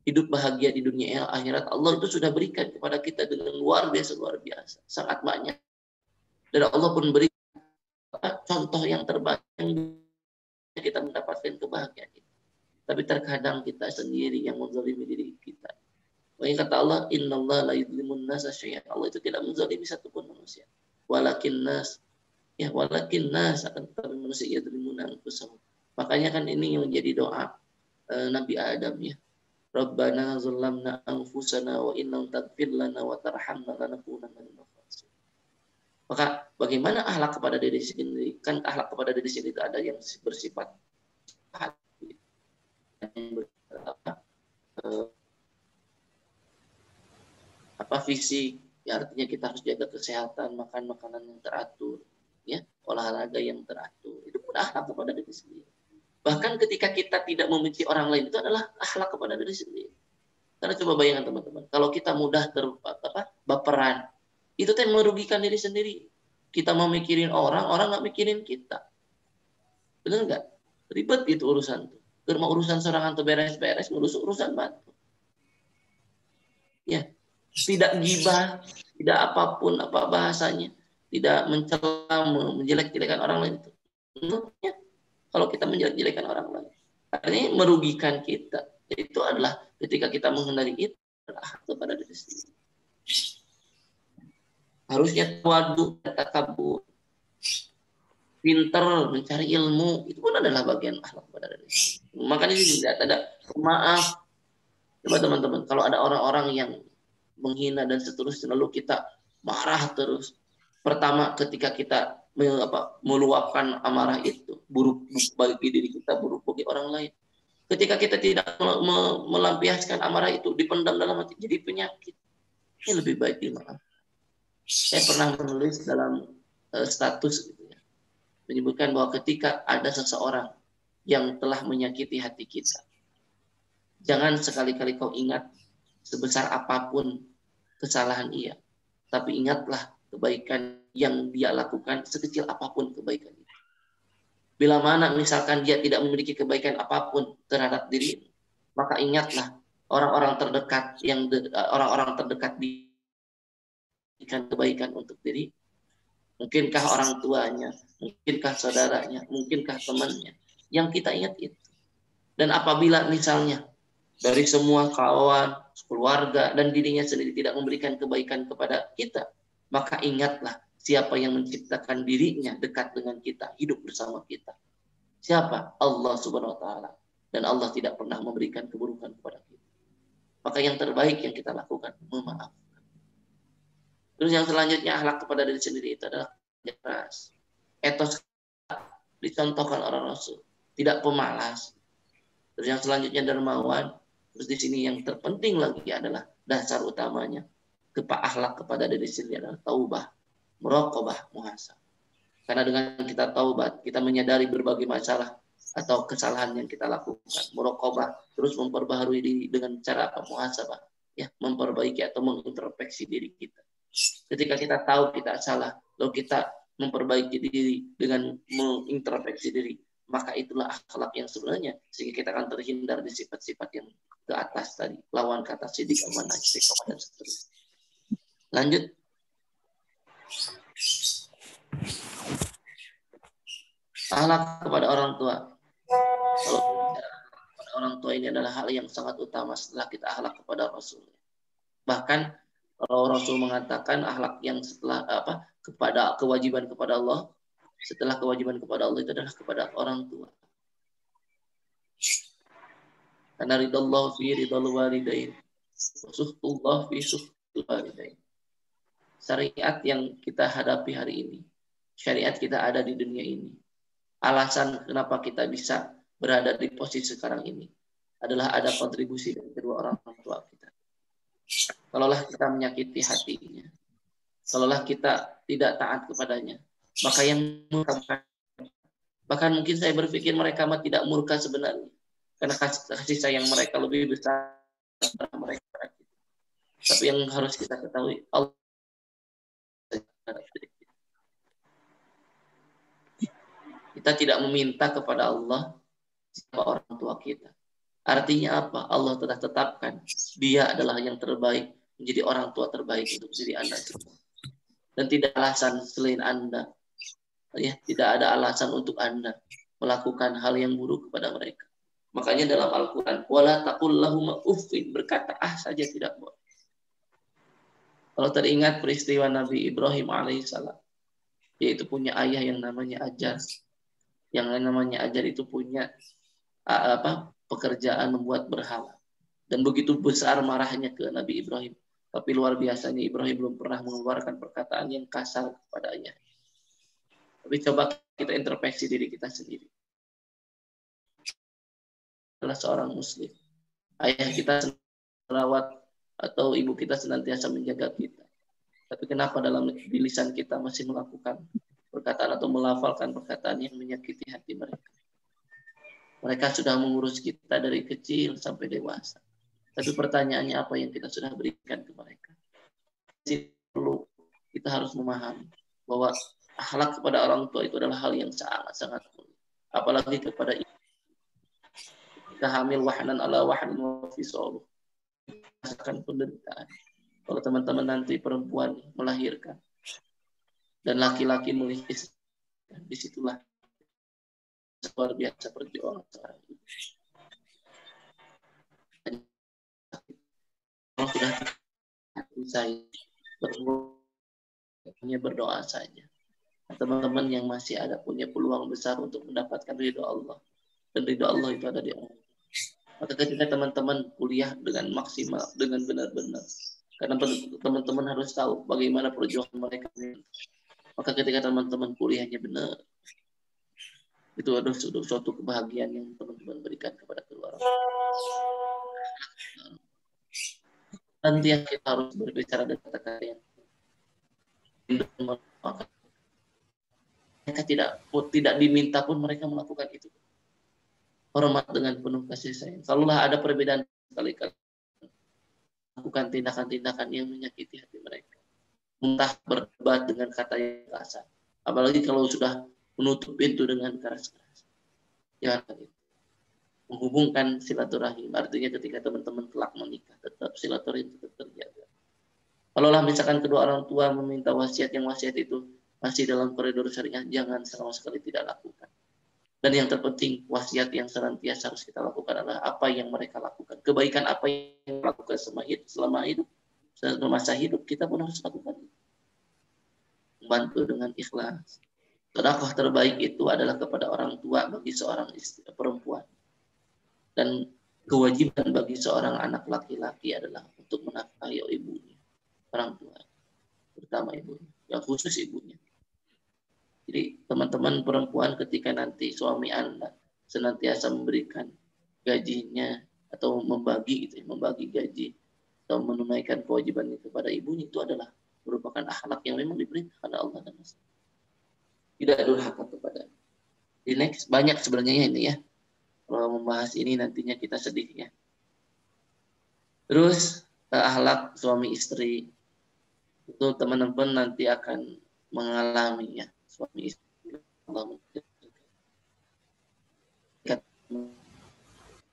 Hidup bahagia di dunia akhirat. Allah itu sudah berikan kepada kita dengan luar biasa. Sangat banyak. Dan Allah pun berikan contoh yang terbaik yang kita mendapatkan kebahagiaan. Tapi terkadang kita sendiri yang menzalimi diri kita. Makanya kata Allah, Innallaha la yuzlimun nasa syai'an. Allah itu tidak menzalimi satupun manusia. Walakin nas akan tetapi manusia yadzlimuna anfusahum. Makanya kan ini yang menjadi doa Nabi Adam ya. Rabbana zalamna anfusana wa inna taghfir lana wa tarhamna lanakunanna minal khasirin. Maka bagaimana akhlak kepada diri sendiri? Kan akhlak kepada diri sendiri itu ada yang bersifat hati, fisik, ya artinya kita harus jaga kesehatan, makan makanan yang teratur, ya, olahraga yang teratur. Itu pun akhlak kepada diri sendiri. Bahkan ketika kita tidak membenci orang lain, itu adalah akhlak kepada diri sendiri. Karena coba bayangkan teman-teman, kalau kita mudah baperan, itu tuh merugikan diri sendiri. Kita mau mikirin orang nggak mikirin kita. Benar nggak? Ribet gitu urusan tuh. Kalau mau urusan seorang tuh beres-beres, ngurus urusan batu. Ya, tidak gibah, tidak apapun apa bahasanya, tidak mencela, menjelek-jelekan orang lain itu. Menurutnya, kalau kita menjelek-jelekan orang lain, artinya merugikan kita. Itu adalah ketika kita menghindari itu adalah kepada diri sendiri. Harusnya tawadu dan takabur. pinter, mencari ilmu, itu pun adalah bagian akhlak kepada diri sendiri. Makanya ini tidak ada maaf. Coba teman-teman, kalau ada orang-orang yang menghina dan seterusnya, lalu kita marah terus. Pertama, ketika kita meluapkan amarah itu, buruk bagi diri kita, buruk bagi orang lain. Ketika kita tidak melampiaskan amarah itu, dipendam dalam hati, jadi penyakit. Ini lebih baik dimaafkan. Saya pernah menulis dalam status gitu ya, menyebutkan bahwa ketika ada seseorang yang telah menyakiti hati kita, jangan sekali-kali kau ingat sebesar apapun kesalahan ia, tapi ingatlah kebaikan yang dia lakukan sekecil apapun kebaikan itu. Bila mana misalkan dia tidak memiliki kebaikan apapun terhadap diri, maka ingatlah orang-orang terdekat yang orang-orang terdekat berikan kebaikan untuk diri. Mungkinkah orang tuanya, mungkinkah saudaranya, mungkinkah temannya, yang kita ingat itu. Dan apabila misalnya dari semua kawan, keluarga, dan dirinya sendiri tidak memberikan kebaikan kepada kita, maka ingatlah siapa yang menciptakan dirinya dekat dengan kita, hidup bersama kita. Siapa? Allah Subhanahu wa Ta'ala. Dan Allah tidak pernah memberikan keburukan kepada kita. Maka yang terbaik yang kita lakukan, memaafkan. Terus yang selanjutnya, akhlak kepada diri sendiri itu adalah keras. Etos dicontohkan orang Rasul, tidak pemalas. Terus yang selanjutnya dermawan. Terus di sini yang terpenting lagi adalah dasar utamanya, akhlak kepada diri sendiri adalah taubah, muraqabah, muhasabah. Karena dengan kita taubat, kita menyadari berbagai masalah atau kesalahan yang kita lakukan. Muraqabah, terus memperbaharui diri dengan cara apa? Muhasabah, ya, memperbaiki atau mengintrospeksi diri kita. Ketika kita tahu kita salah, lalu kita memperbaiki diri dengan mengintrospeksi diri, maka itulah akhlak yang sebenarnya, sehingga kita akan terhindar di sifat-sifat yang ke atas tadi, lawan kata sidik, amanah, istiqomah, dan seterusnya. Lanjut. Akhlak kepada orang tua. Kalau kepada orang tua ini adalah hal yang sangat utama setelah kita akhlak kepada Rasul. Bahkan kalau Rasul mengatakan akhlak yang setelah kepada kewajiban kepada Allah, setelah kewajiban kepada Allah itu adalah kepada orang tua. Karena ridallahu fi ridal walidain, suhtullah fi suhtul walidain. Syariat yang kita hadapi hari ini, syariat kita ada di dunia ini. Alasan kenapa kita bisa berada di posisi sekarang ini adalah ada kontribusi dari kedua orang tua kita. Kalaulah kita menyakiti hatinya, kalaulah kita tidak taat kepadanya, maka yang murka, bahkan mungkin saya berpikir mereka tidak murka sebenarnya, karena kasih sayang mereka lebih besar daripada mereka. Tapi yang harus kita ketahui, Allah kita tidak meminta kepada Allah siapa orang tua kita. Artinya apa? Allah telah tetapkan dia adalah yang terbaik, menjadi orang tua terbaik untuk diri Anda semua. Dan tidak alasan selain Anda. Ya, tidak ada alasan untuk Anda melakukan hal yang buruk kepada mereka. Makanya dalam Al-Quran, wala taqul lahum uffin, berkata saja tidak boleh. Kalau teringat peristiwa Nabi Ibrahim alaihissalam, yaitu punya ayah yang namanya Ajar. Yang namanya Ajar itu punya pekerjaan membuat berhala. Dan begitu besar marahnya ke Nabi Ibrahim. Tapi luar biasanya Ibrahim belum pernah mengeluarkan perkataan yang kasar kepada ayah. Tapi coba kita introspeksi diri kita sendiri. Adalah seorang muslim. Ayah kita merawat atau ibu kita senantiasa menjaga kita. Tapi kenapa dalam lisan kita masih melakukan perkataan atau melafalkan perkataan yang menyakiti hati mereka? Mereka sudah mengurus kita dari kecil sampai dewasa. Tapi pertanyaannya apa yang kita sudah berikan ke mereka? Kita harus memahami bahwa akhlak kepada orang tua itu adalah hal yang sangat-sangat mulia. Apalagi kepada ibu. Kita hamil wahnan ala wahnin wa fisaluh. Rasakan penderitaan. Kalau teman-teman nanti perempuan melahirkan dan laki-laki melahirkan, disitulah luar biasa perjuangan seorang ibu. Kalau sudah saya hanya berdoa saja. teman-teman yang masih ada punya peluang besar untuk mendapatkan ridho Allah, dan ridho Allah itu ada di Allah. Maka ketika teman-teman kuliah dengan maksimal, dengan benar-benar, karena teman-teman harus tahu bagaimana perjuangan mereka. Maka ketika teman-teman kuliahnya benar, itu adalah suatu kebahagiaan yang teman-teman berikan kepada keluarga. Nanti yang kita harus berbicara dengan kata-kata yang mereka tidak diminta pun mereka melakukan itu. Hormat dengan penuh kasih sayang. Kalaulah ada perbedaan sekali-kali, lakukan tindakan-tindakan yang menyakiti hati mereka. Entah berdebat dengan kata yang kasar. Apalagi kalau sudah menutup pintu dengan keras-keras. Jangan itu. Menghubungkan silaturahim. Artinya ketika teman-teman kelak menikah, tetap silaturahim tetap terjaga. Kalaulah misalkan kedua orang tua meminta wasiat, yang wasiat itu masih dalam koridor syariah, jangan sama sekali tidak lakukan. Dan yang terpenting, wasiat yang senantiasa harus kita lakukan adalah apa yang mereka lakukan. Kebaikan apa yang lakukan selama hidup, selama masa hidup, kita pun harus lakukan. Membantu dengan ikhlas. Sedekah terbaik itu adalah kepada orang tua bagi seorang istri, perempuan. Dan kewajiban bagi seorang anak laki-laki adalah untuk menafkahi ibunya, orang tua, terutama ibunya, yang khusus ibunya. Jadi teman-teman perempuan, ketika nanti suami Anda senantiasa memberikan gajinya atau membagi gaji atau menunaikan kewajibannya kepada ibunya, itu adalah merupakan akhlak yang memang diperintahkan Allah dan Rasul. Tidak durhaka kepada. Di next banyak sebenarnya ini ya. Kalau membahas ini nantinya kita sedih ya. Terus akhlak suami istri itu teman-teman nanti akan mengalami ya, suami istri Allah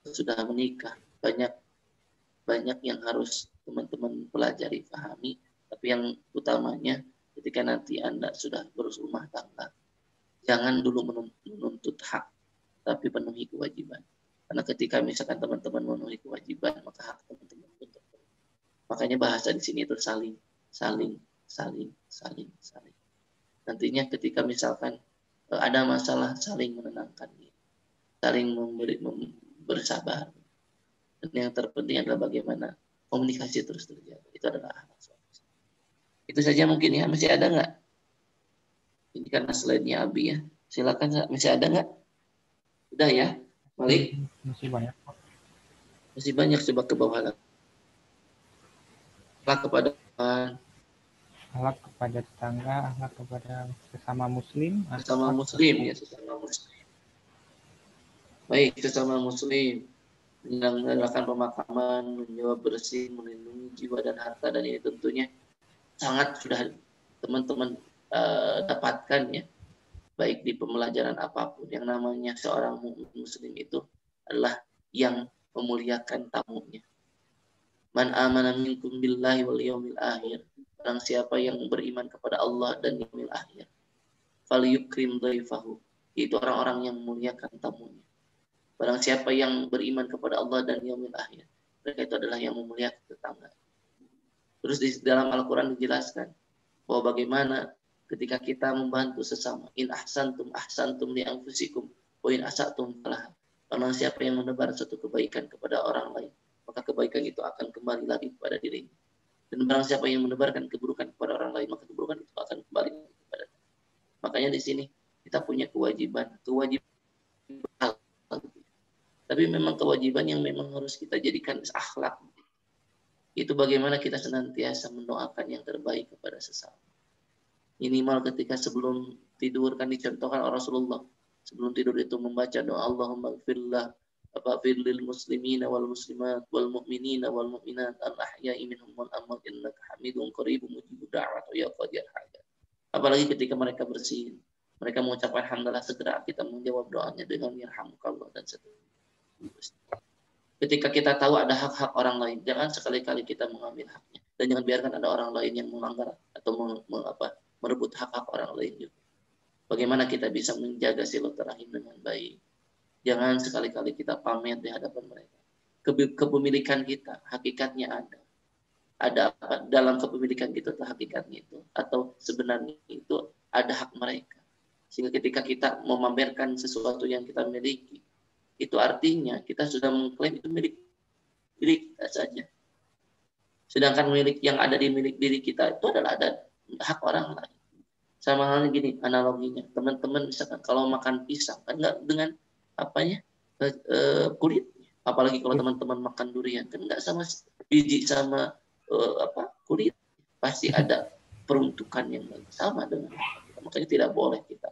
sudah menikah, banyak yang harus teman-teman pelajari, pahami. Tapi yang utamanya ketika nanti Anda sudah berumah tangga, jangan dulu menuntut hak, tapi penuhi kewajiban. Karena ketika misalkan teman-teman memenuhi kewajiban, maka hak teman-teman pun terpenuhi. Makanya bahasa di sini itu saling. Nantinya ketika misalkan ada masalah, saling menenangkan, saling bersabar. Dan yang terpenting adalah bagaimana komunikasi terus terjaga. Itu adalah akhlak suami. Itu saja mungkin ya. Masih ada nggak? Ini karena slide-nya Abi ya. Silakan, masih ada nggak? Udah ya, Malik? Masih banyak. Masih banyak, coba ke bawah lagi. Akhlak kepada Tuhan, Akhlak kepada tetangga, akhlak kepada sesama muslim, sesama muslim ya, sesama muslim. Baik, sesama muslim, menyelenggarakan pemakaman, menjawab bersih, melindungi jiwa dan harta, dan ini tentunya sangat sudah teman-teman dapatkan ya, baik di pembelajaran apapun. Yang namanya seorang muslim itu adalah yang memuliakan tamunya. Man amana minkum billahi wal yaumil akhir. Barang siapa yang beriman kepada Allah dan yaumil akhir, falyukrim dhaifahu. Itu orang-orang yang memuliakan tamunya. Barang siapa yang beriman kepada Allah dan yaumil akhir, mereka itu adalah yang memuliakan tetangga. Terus di dalam Al-Quran dijelaskan bahwa bagaimana ketika kita membantu sesama, in ahsantum li anfusikum wa in asatum falaha. Barang siapa yang menebar suatu kebaikan kepada orang lain, maka kebaikan itu akan kembali lagi kepada dirinya. Dan barang siapa yang menebarkan keburukan kepada orang lain, maka keburukan itu akan kembali kepada dirinya. Makanya di sini kita punya kewajiban. Tapi memang kewajiban yang memang harus kita jadikan akhlak. Itu bagaimana kita senantiasa mendoakan yang terbaik kepada sesama. Minimal ketika sebelum tidur kan dicontohkan oleh Rasulullah. Sebelum tidur itu membaca doa Allahumma gfirlah lil muslimina wal muslimat wal mu'minina wal mu'minat al ahya'i minhum wal amwat innaka hamidun qaribun mujibud da'wat ya qadir hajat. Apalagi ketika mereka bersin, mereka mengucapkan alhamdulillah, segera kita menjawab doanya dengan yarhamukallah dan seterusnya. Ketika kita tahu ada hak-hak orang lain, jangan sekali-kali kita mengambil haknya, dan jangan biarkan ada orang lain yang melanggar atau merebut hak-hak orang lain juga. Bagaimana kita bisa menjaga silaturahim dengan baik? Jangan sekali-kali kita pamer di hadapan mereka. Kepemilikan kita hakikatnya ada apa dalam kepemilikan kita, hakikatnya itu atau sebenarnya itu ada hak mereka. Sehingga ketika kita memamerkan sesuatu yang kita miliki, itu artinya kita sudah mengklaim itu milik kita saja. Sedangkan milik yang ada di milik diri kita itu adalah ada hak orang lain. Sama halnya gini analoginya, teman-teman misalkan kalau makan pisang kan nggak dengan kulitnya, apalagi kalau teman-teman makan durian kan nggak sama biji sama kulit, pasti ada peruntukan yang sama dengan kita. Makanya tidak boleh kita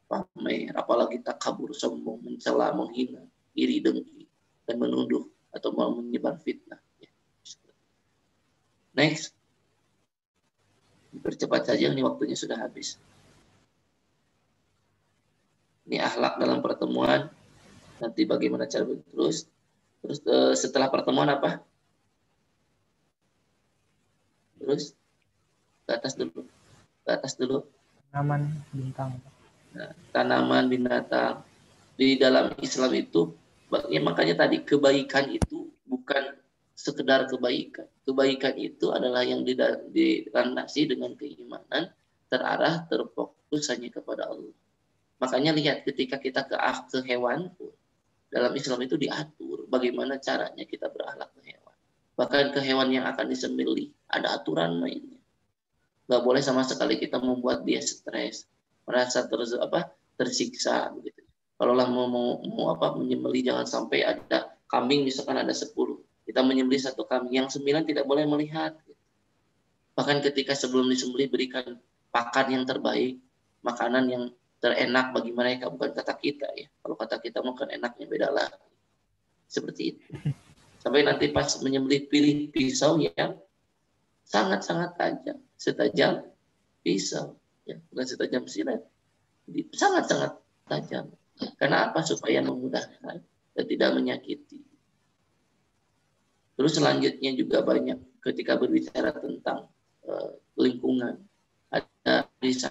pamer, apalagi takabur, sombong, mencela, menghina, iri dengki, dan menuduh atau mau menyebar fitnah. Next, dipercepat saja, ini waktunya sudah habis. Ini akhlak dalam pertemuan. Nanti bagaimana cara terus setelah pertemuan apa? Terus ke atas dulu. Tanaman bintang. Nah, tanaman, binatang. Di dalam Islam itu, makanya tadi kebaikan itu bukan sekedar kebaikan. Kebaikan itu adalah yang dilandasi dengan keimanan, terarah, terfokus hanya kepada Allah. Makanya lihat ketika kita ke hewan, dalam Islam itu diatur bagaimana caranya kita berakhlak ke hewan. Bahkan ke hewan yang akan disembelih ada aturan mainnya. Gak boleh sama sekali kita membuat dia stres, merasa tersiksa begitu. Kalau mau menyembelih, jangan sampai ada kambing misalkan ada 10. Kita menyembelih satu kambing, yang 9 tidak boleh melihat. Bahkan ketika sebelum disembelih berikan pakan yang terbaik, makanan yang terenak bagi mereka, bukan kata kita ya. Kalau kata kita makan enaknya beda lah. Seperti itu. Sampai nanti pas menyembelih pilih pisau yang sangat-sangat tajam, setajam pisau, ya, bukan setajam silet. Jadi sangat-sangat tajam. Karena apa? Supaya memudahkan dan tidak menyakiti. Terus selanjutnya juga banyak ketika berbicara tentang lingkungan, ada hadis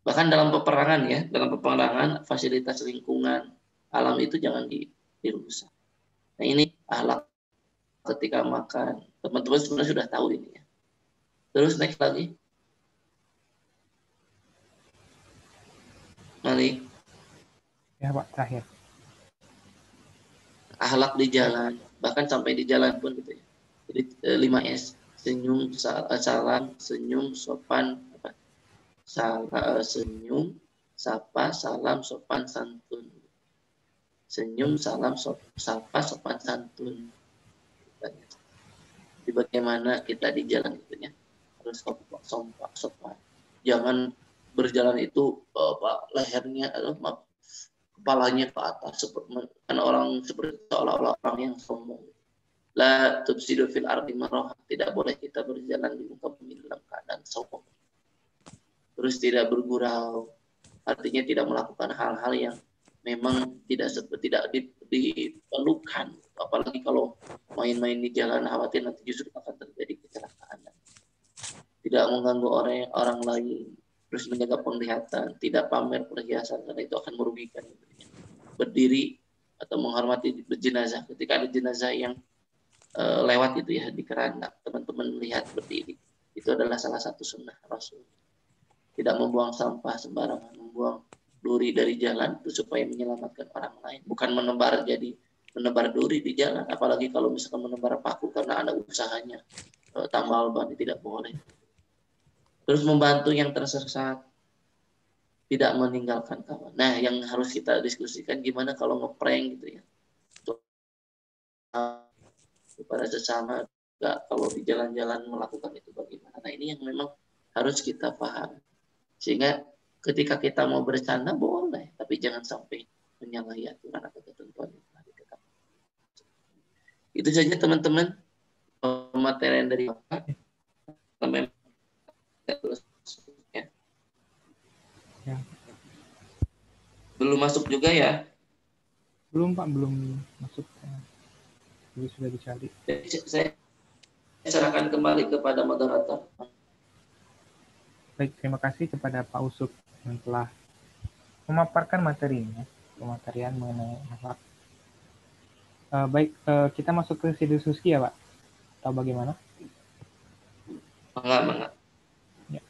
bahkan dalam peperangan fasilitas lingkungan alam itu jangan dirusak. Nah ini akhlak ketika makan, teman-teman sebenarnya sudah tahu ini ya. Terus next lagi, Malik. Ya Pak, terakhir. Akhlak di jalan, bahkan sampai di jalan pun gitu ya. Jadi 5S, senyum, salam, senyum, sopan, senyum, sapa, salam, sopan, santun. Senyum, salam, sapa, sopan, santun. Jadi bagaimana kita di jalan itu ya, harus sopan. Jangan berjalan itu lehernya kepalanya ke atas seperti orang seperti seolah-olah orang yang sombong. La tufsidu fil ardi marrah, tidak boleh kita berjalan di muka bumi dalam keadaan sombong. Terus tidak bergurau, artinya tidak melakukan hal-hal yang memang tidak diperlukan. Apalagi kalau main-main di jalan, khawatir nanti justru akan terjadi kecelakaan. Tidak mengganggu orang lain, terus menjaga penglihatan, tidak pamer perhiasan karena itu akan merugikan. Berdiri atau menghormati jenazah, ketika ada jenazah yang lewat itu ya di keranda, teman-teman melihat berdiri, itu adalah salah satu sunnah Rasul. Tidak membuang sampah sembarangan, membuang duri dari jalan itu supaya menyelamatkan orang lain, bukan menebar duri di jalan, apalagi kalau misalkan menebar paku karena ada usahanya tambal ban, tidak boleh. Terus membantu yang tersesat, tidak meninggalkan kawan. Nah, yang harus kita diskusikan gimana kalau ngeprank gitu ya. Kepada sesama, kalau di jalan-jalan melakukan itu bagaimana. Nah, ini yang memang harus kita paham. Sehingga ketika kita mau bercanda boleh, tapi jangan sampai menyalahi aturan atau ketentuan yang telah ditetapkan. Itu saja teman-teman materi dari Bapak. Terus ya. Belum masuk juga ya? Belum Pak, belum masuk. Jadi sudah dicari. Saya serahkan kembali kepada moderator. Baik, terima kasih kepada Pak Usup yang telah memaparkan materinya, pematerian mengenai akhlak. Baik, kita masuk ke situs Suski ya Pak? Atau bagaimana? Mangga. Ya.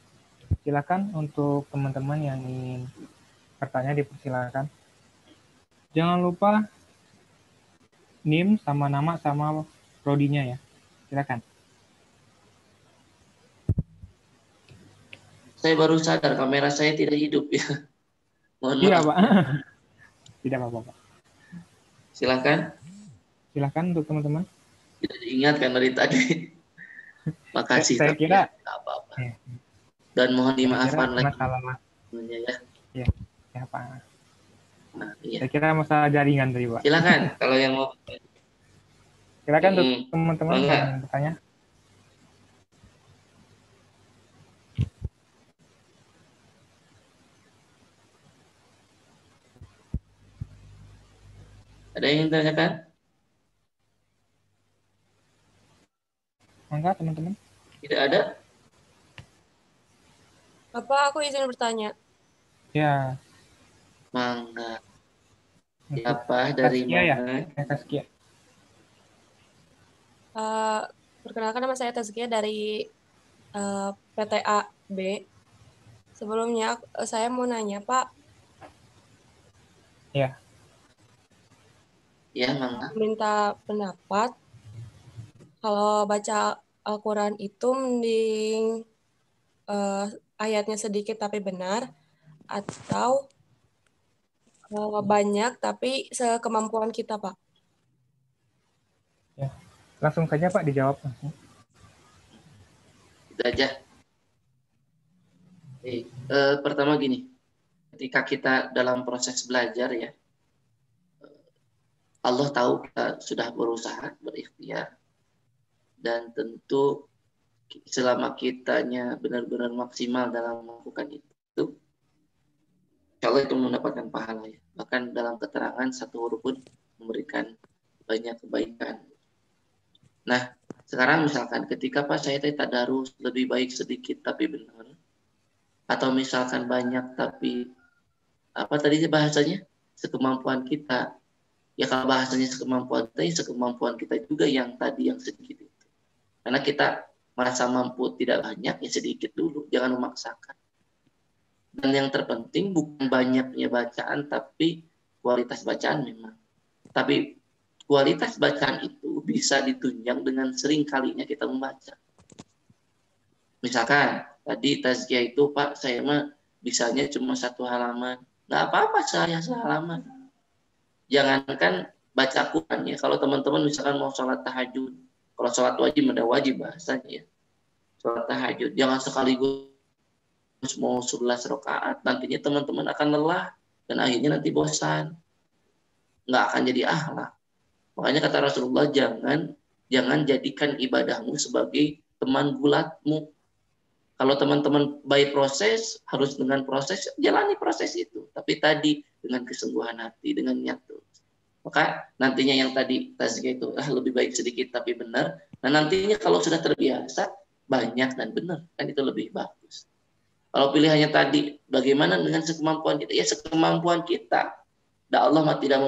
Silakan untuk teman-teman yang ingin bertanya dipersilakan. Jangan lupa NIM sama nama sama prodinya ya. Silakan. Saya baru sadar kamera saya tidak hidup ya. Mohon Iya maaf. Pak. Tidak apa-apa Pak. Silakan untuk teman-teman. Tidak diingatkan dari tadi. Makasih Saya tapi kira ya, nggak apa-apa. ya, Dan mohon saya kira dimaafkan lagi. masalah Ya. Ya Pak. Nah, iya. Saya kira masalah jaringan tadi Pak. Silakan kalau yang mau. Silakan untuk teman-teman Mangga. yang bertanya. Ada yang ingin ditanyakan? Mangga teman-teman. Tidak ada? Bapak, aku izin bertanya. Ya. Mangga. Untuk Siapa dari Taskia mana? ya? Taskia. Perkenalkan nama saya Tazkia dari PTA B. Sebelumnya saya mau nanya, Pak. Ya. Ya, Mangga. Minta pendapat. Kalau baca Al-Quran itu mending ayatnya sedikit tapi benar, atau banyak tapi sekemampuan kita, Pak. Ya. Langsung saja Pak dijawab langsung. Itu aja. Pertama gini, ketika kita dalam proses belajar ya, Allah tahu kita sudah berusaha, berikhtiar, dan tentu selama kitanya benar-benar maksimal dalam melakukan itu, insya Allah itu mendapatkan pahala ya. Bahkan dalam keterangan satu huruf pun memberikan banyak kebaikan. Nah, sekarang misalkan ketika Pak saya tadarus lebih baik sedikit tapi benar, atau misalkan banyak tapi apa tadi bahasanya sekemampuan kita, ya kalau bahasanya sekemampuan kita juga yang tadi yang sedikit itu, karena kita merasa mampu tidak banyak ya sedikit dulu, jangan memaksakan. Dan yang terpenting bukan banyaknya bacaan tapi kualitas bacaan memang, tapi kualitas bacaan itu bisa ditunjang dengan sering kalinya kita membaca. Misalkan tadi tazkiyah itu Pak saya mah bisanya cuma 1 halaman, nggak apa-apa saya sehalaman. Jangankan baca Quran ya, kalau teman-teman misalkan mau sholat tahajud, kalau sholat wajib ada wajib bahasanya ya, sholat tahajud jangan sekaligus mau 11 rakaat, nantinya teman-teman akan lelah dan akhirnya nanti bosan, nggak akan jadi akhlak. Makanya kata Rasulullah, jangan jadikan ibadahmu sebagai teman bulatmu. Kalau teman-teman by proses, harus dengan proses, jalani proses itu. Tapi tadi dengan kesungguhan hati, dengan niat tulus. Maka nantinya yang tadi tazkiyah itu lebih baik sedikit tapi benar. Nah nantinya kalau sudah terbiasa banyak dan benar, kan itu lebih bagus. Kalau pilihannya tadi bagaimana dengan sekemampuan kita? Ya sekemampuan kita. Dan Allah tidak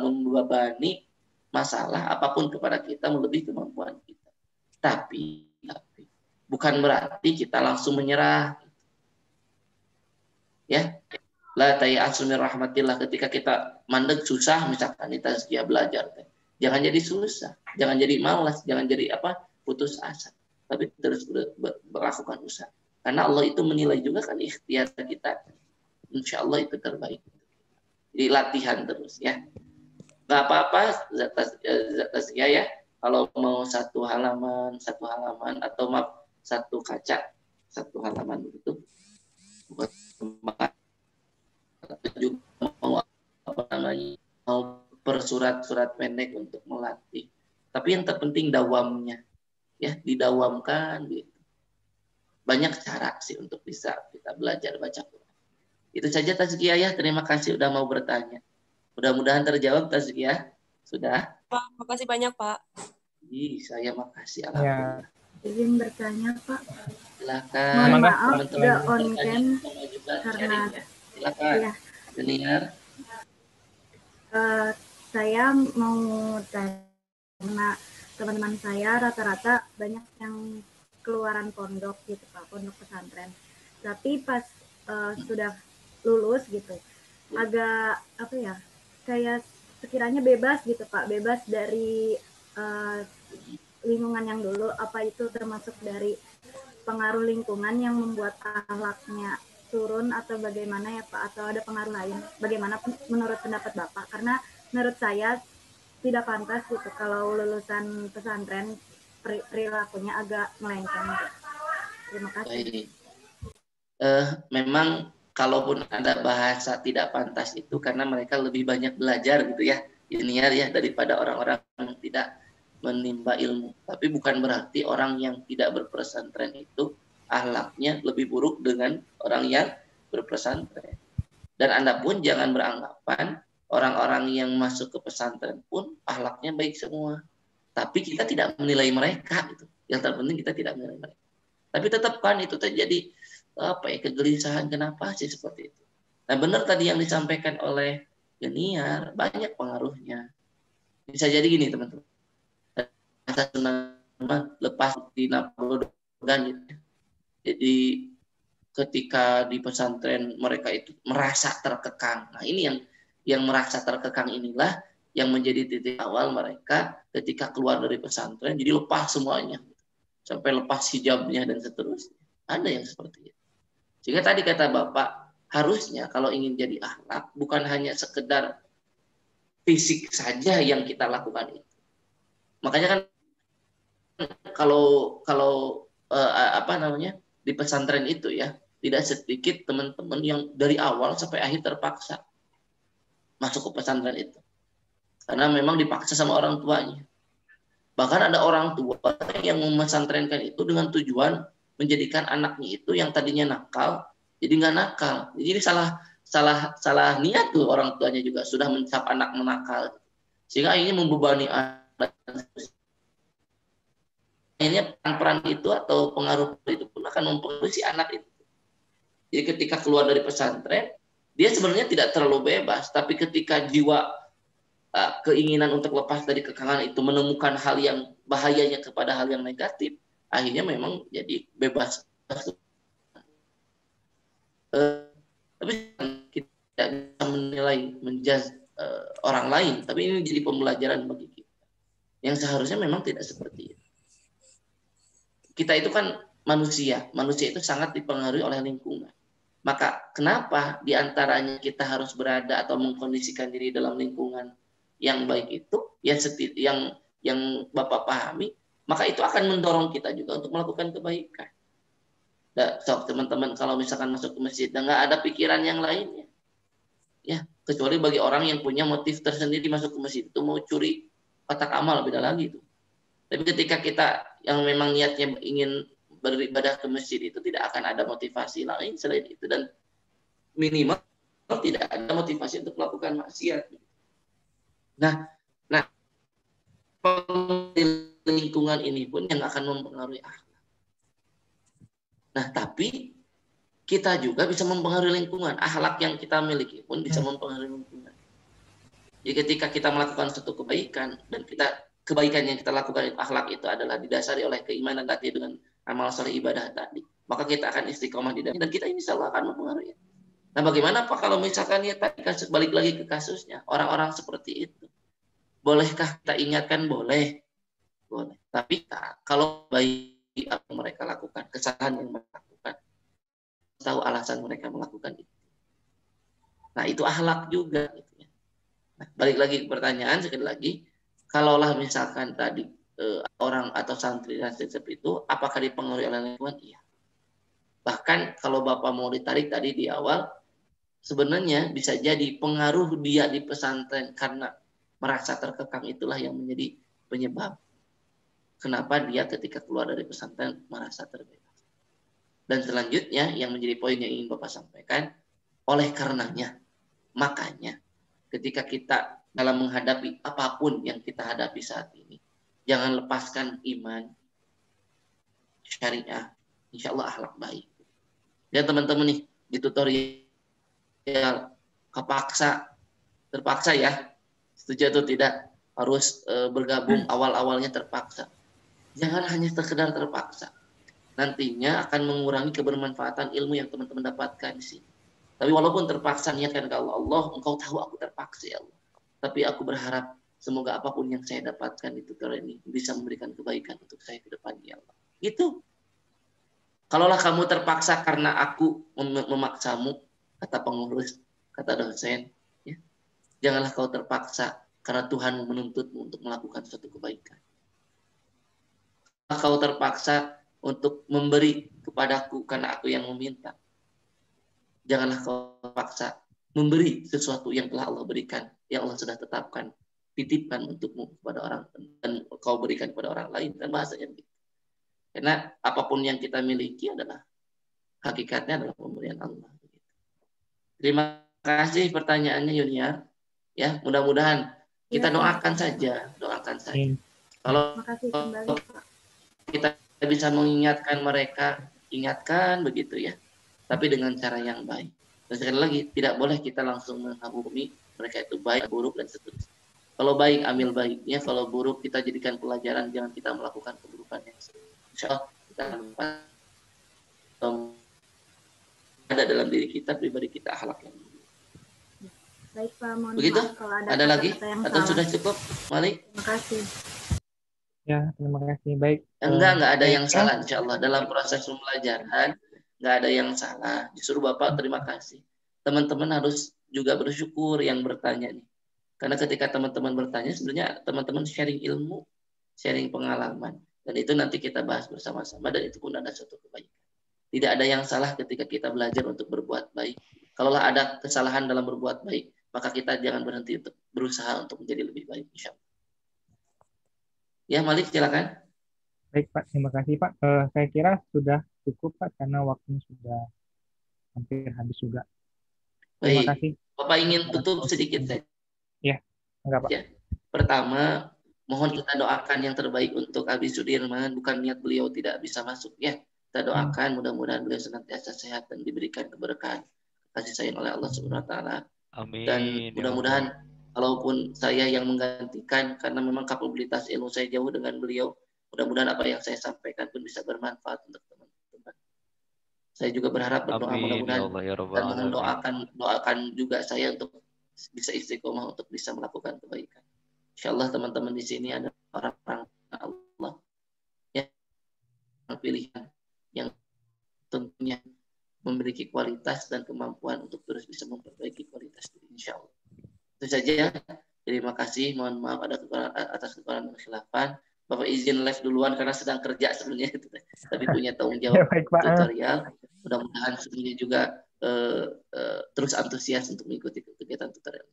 membebani masalah apapun kepada kita melebihi kemampuan kita. Tapi bukan berarti kita langsung menyerah. Ya, la ta'asu min rahmatillah, ketika kita mandek susah misalkan di tazkiyah belajar, jangan jadi susah, jangan jadi malas, jangan jadi putus asa, tapi terus melakukan usaha. Karena Allah itu menilai juga kan ikhtiar kita. Insya Allah itu terbaik. Jadi latihan terus ya. Gak apa-apa tazkiyah ya. Kalau mau 1 halaman atau satu kaca, 1 halaman begitu. Bukan juga mau per surat pendek untuk melatih. Tapi yang terpenting dawamnya, ya didawamkan gitu. Banyak cara sih untuk bisa kita belajar baca Quran. Itu saja tazkiyah ya. Terima kasih sudah mau bertanya. Mudah-mudahan terjawab tazkiyah. Sudah? Pak, makasih banyak Pak. Saya makasih. Ya. Izin bertanya Pak. Silakan. Mohon maaf udah on cam karena silakan. Ya. Junior. saya mau tanya, teman-teman saya rata-rata banyak yang keluaran pondok gitu Pak, pondok pesantren. Tapi pas sudah lulus gitu, agak apa ya, kayak sekiranya bebas gitu Pak, bebas dari lingkungan yang dulu, apa itu termasuk dari pengaruh lingkungan yang membuat akhlaknya turun atau bagaimana ya Pak, atau ada pengaruh lain? Bagaimana menurut pendapat Bapak? Karena menurut saya tidak pantas gitu kalau lulusan pesantren perilakunya agak melenceng. Terima kasih. Memang kalaupun ada bahasa tidak pantas itu karena mereka lebih banyak belajar gitu ya, junior ya, daripada orang-orang yang tidak menimba ilmu. Tapi bukan berarti orang yang tidak berpesantren itu akhlaknya lebih buruk dengan orang yang berpesantren. Dan Anda pun jangan beranggapan orang-orang yang masuk ke pesantren pun akhlaknya baik semua. Tapi kita tidak menilai mereka gitu. Yang terpenting kita tidak menilai mereka. Tapi tetap kan itu terjadi kegelisahan, kenapa sih seperti itu. Nah benar tadi yang disampaikan oleh Geniar, banyak pengaruhnya. Bisa jadi gini teman-teman, lepas di napodogan gitu. Jadi ketika di pesantren mereka itu merasa terkekang. Nah ini yang merasa terkekang inilah yang menjadi titik awal mereka ketika keluar dari pesantren, jadi lepas semuanya. Sampai lepas hijabnya dan seterusnya. Ada yang seperti itu. Sehingga tadi kata Bapak, harusnya kalau ingin jadi akhlak, bukan hanya sekedar fisik saja yang kita lakukan itu. Makanya kan kalau di pesantren itu ya, tidak sedikit teman-teman yang dari awal sampai akhir terpaksa masuk ke pesantren itu. Karena memang dipaksa sama orang tuanya. Bahkan ada orang tua yang memesantrenkan itu dengan tujuan menjadikan anaknya itu yang tadinya nakal jadi nggak nakal. Jadi salah niat tuh orang tuanya juga sudah mencap anak menakal. Sehingga akhirnya membebani anak. Akhirnya peran itu atau pengaruh itu pun akan mempengaruhi si anak itu. Jadi ketika keluar dari pesantren, dia sebenarnya tidak terlalu bebas, tapi ketika jiwa keinginan untuk lepas dari kekangan itu menemukan hal yang bahayanya kepada hal yang negatif, akhirnya memang jadi bebas. Tapi kita tidak bisa menilai, menjudge orang lain, tapi ini jadi pembelajaran bagi kita. Yang seharusnya memang tidak seperti itu. Kita itu kan manusia itu sangat dipengaruhi oleh lingkungan. Maka kenapa diantaranya kita harus berada atau mengkondisikan diri dalam lingkungan yang baik itu, yang Bapak pahami, maka itu akan mendorong kita juga untuk melakukan kebaikan. So, teman-teman kalau misalkan masuk ke masjid dan nggak ada pikiran yang lainnya, ya kecuali bagi orang yang punya motif tersendiri masuk ke masjid itu mau curi kotak amal, beda lagi itu. Tapi ketika kita yang memang niatnya ingin beribadah ke masjid itu tidak akan ada motivasi lain selain itu, dan minimal tidak ada motivasi untuk melakukan maksiat. Nah lingkungan ini pun yang akan mempengaruhi akhlak. Nah, tapi kita juga bisa mempengaruhi lingkungan. Akhlak yang kita miliki pun bisa mempengaruhi lingkungan. Jadi ketika kita melakukan suatu kebaikan dan kebaikan yang kita lakukan itu, akhlak itu adalah didasari oleh keimanan tadi dengan amal soleh ibadah tadi, maka kita akan istiqomah di dalam dan kita insya Allah akan mempengaruhi. Nah, bagaimana Pak kalau misalkan ya tadi balik lagi ke kasusnya orang-orang seperti itu, bolehkah kita ingatkan? Boleh. Tapi kalau baik apa yang mereka lakukan, kesalahan yang mereka lakukan, tahu alasan mereka melakukan itu. Nah, itu akhlak juga. Gitu ya. Nah, balik lagi ke pertanyaan sekali lagi, kalaulah misalkan tadi orang atau santri dan seperti itu, apakah dipengaruhi oleh lingkungan? Iya. Bahkan kalau Bapak mau ditarik tadi di awal, sebenarnya bisa jadi pengaruh dia di pesantren karena merasa terkekang itulah yang menjadi penyebab kenapa dia ketika keluar dari pesantren merasa terbebas. Dan selanjutnya yang menjadi poin yang ingin Bapak sampaikan, oleh karenanya, makanya ketika kita dalam menghadapi apapun yang kita hadapi saat ini, jangan lepaskan iman, syariah, insya Allah akhlak baik. Dan teman-teman nih, di tutorial terpaksa ya, Setuju atau tidak? Harus bergabung awal-awalnya terpaksa. Jangan hanya sekedar terpaksa. Nantinya akan mengurangi kebermanfaatan ilmu yang teman-teman dapatkan di sini. Tapi walaupun terpaksa niatkan ke Allah, Allah, engkau tahu aku terpaksa ya Allah. Tapi aku berharap semoga apapun yang saya dapatkan itu kali ini bisa memberikan kebaikan untuk saya ke depan ya Allah. Gitu. Kalaulah kamu terpaksa karena aku memaksamu, kata pengurus, kata dosen, ya, janganlah kau terpaksa karena Tuhan menuntutmu untuk melakukan suatu kebaikan. Kau terpaksa untuk memberi kepadaku karena aku yang meminta. Janganlah kau terpaksa memberi sesuatu yang telah Allah berikan, yang Allah sudah tetapkan, titipkan untukmu kepada orang dan kau berikan kepada orang lain, dan bahasanya begitu. Karena apapun yang kita miliki adalah hakikatnya adalah pemberian Allah. Terima kasih pertanyaannya Yuniar. Ya, mudah-mudahan kita doakan saja. Kalau kita bisa mengingatkan mereka, ingatkan begitu ya. Tapi dengan cara yang baik. Dan sekali lagi, tidak boleh kita langsung menghakimi mereka itu baik, buruk, dan seterusnya. Kalau baik, ambil baiknya. Kalau buruk, kita jadikan pelajaran. Jangan kita melakukan keburukan yang insya Allah kita ada dalam diri kita, pribadi kita, akhlak yang baik Pak, mohon begitu? maaf kalau ada lagi? yang Atau salah. Sudah cukup, Malik? Terima kasih. Ya, terima kasih. Baik. Enggak ada yang salah insya Allah. Dalam proses pembelajaran, enggak ada yang salah. Justru Bapak terima kasih. Teman-teman harus juga bersyukur yang bertanya nih. Karena ketika teman-teman bertanya, sebenarnya teman-teman sharing ilmu, sharing pengalaman. Dan itu nanti kita bahas bersama-sama, dan itu pun ada suatu kebaikan. Tidak ada yang salah ketika kita belajar untuk berbuat baik. Kalaulah ada kesalahan dalam berbuat baik, maka kita jangan berhenti untuk berusaha untuk menjadi lebih baik, insya Allah. Ya, Malik, silakan. Baik, Pak. Terima kasih, Pak. Saya kira sudah cukup, Pak, karena waktunya sudah hampir habis juga. Terima kasih. Bapak ingin tutup sedikit saja. Ya, enggak, Pak. Ya. Pertama, mohon kita doakan yang terbaik untuk Abi Sudirman. Bukan niat beliau tidak bisa masuk. Ya, kita doakan mudah-mudahan beliau senantiasa sehat dan diberikan keberkahan, kasih sayang oleh Allah Subhanahu Wa Taala. Amin. Dan mudah-mudahan kalaupun saya yang menggantikan karena memang kapabilitas ilmu saya jauh dengan beliau, mudah-mudahan apa yang saya sampaikan pun bisa bermanfaat untuk teman-teman. Saya juga berharap berdoa mudah-mudahan dan mohon doakan juga saya untuk bisa istiqomah untuk bisa melakukan kebaikan. Insyaallah teman-teman di sini ada orang-orang Allah yang pilihan yang tentunya memiliki kualitas dan kemampuan untuk terus bisa memperbaiki kualitas diri, insyaallah. Itu saja. Terima kasih. Mohon maaf atas kekurangan dan kekhilafan. Bapak izin live duluan karena sedang kerja sebenarnya, tapi punya tanggung jawab tutorial. Mudah-mudahan semuanya juga terus antusias untuk mengikuti kegiatan tutorial.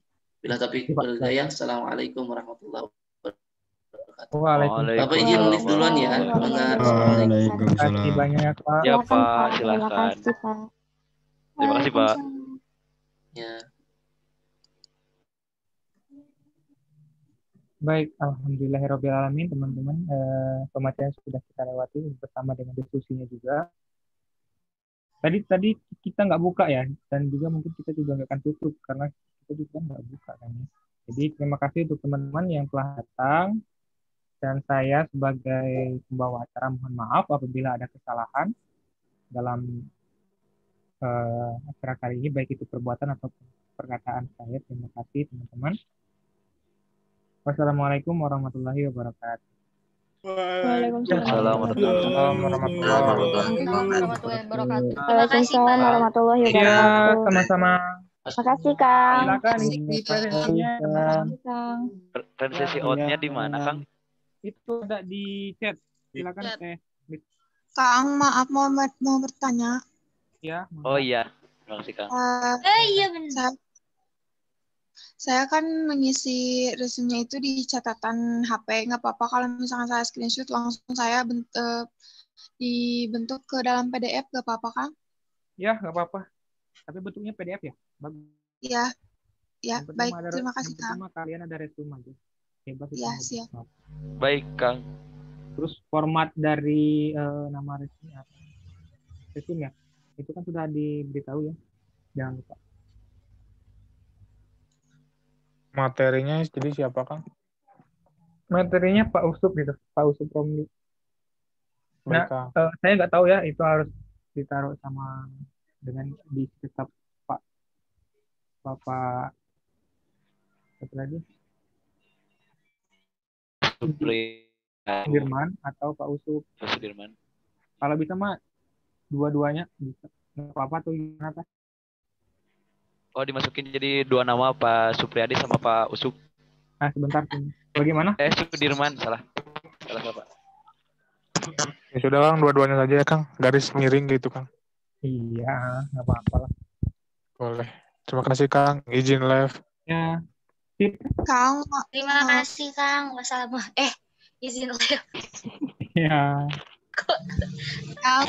Bila taufiq wal hidayah. Assalamualaikum warahmatullahi wabarakatuh. Waalaikumsalam. Bapak izin live duluan ya. Terima kasih banyak, Pak. Ya, Pak. Silakan. Terima kasih, Pak. Ya. Baik, alhamdulillahirobbilalamin, teman-teman. Pemateri sudah kita lewati bersama dengan diskusinya juga. Tadi kita nggak buka ya, dan juga mungkin kita juga nggak akan tutup karena kita juga nggak buka kan ya. Jadi terima kasih untuk teman-teman yang telah datang, dan saya sebagai pembawa acara mohon maaf apabila ada kesalahan dalam acara kali ini, baik itu perbuatan atau perkataan saya. Terima kasih teman-teman. Wassalamualaikum warahmatullahi wabarakatuh. Waalaikumsalam warahmatullahi wabarakatuh. Waalaikumsalam warahmatullahi wabarakatuh. Iya, sama-sama. Makasih, Kang. Silakan isi presensinya. Kang. Presentasi out-nya di mana, Kang? Itu ada di chat. Silakan teh. Kang, maaf mau bertanya. Ya. Oh iya, terima kasih, Kang. Iya benar. Saya kan mengisi resume itu di catatan HP. Nggak apa-apa kalau misalkan saya screenshot langsung saya dibentuk ke dalam PDF, nggak apa-apa kan? Ya, nggak apa-apa. Tapi bentuknya PDF ya? Bagus. Ya, baik. Terima kasih, Kang. Kalian ada resume aja. Bebas. Ya, siap. Baik, Kang. Terus format dari nama resume apa? Resume ya? Itu kan sudah diberitahu ya. Jangan lupa. Materinya jadi siapa, Kang? Materinya Pak Usup gitu, Pak Usup Romli. Baik, Nah, Kang. saya nggak tahu ya, itu harus ditaruh sama dengan di kitab Bapak apa lagi? Sudirman atau Pak Usup. Sudirman. Kalau bisa mah dua-duanya bisa. Nggak apa-apa tuh gimana Pak? Oh, dimasukin jadi 2 nama, Pak Supriyadi sama Pak Usup. Nah, sebentar. Bagaimana? Sudirman, salah. Salah, Pak. Ya sudah, Kang, dua-duanya saja ya, Kang. Garis miring gitu, Kang. Iya, nggak apa-apa lah. Boleh. Terima kasih, Kang. Izin live. Ya, sip. Kang, Terima kasih Kang. Wassalamualaikum. Izin live. Ya. Kang,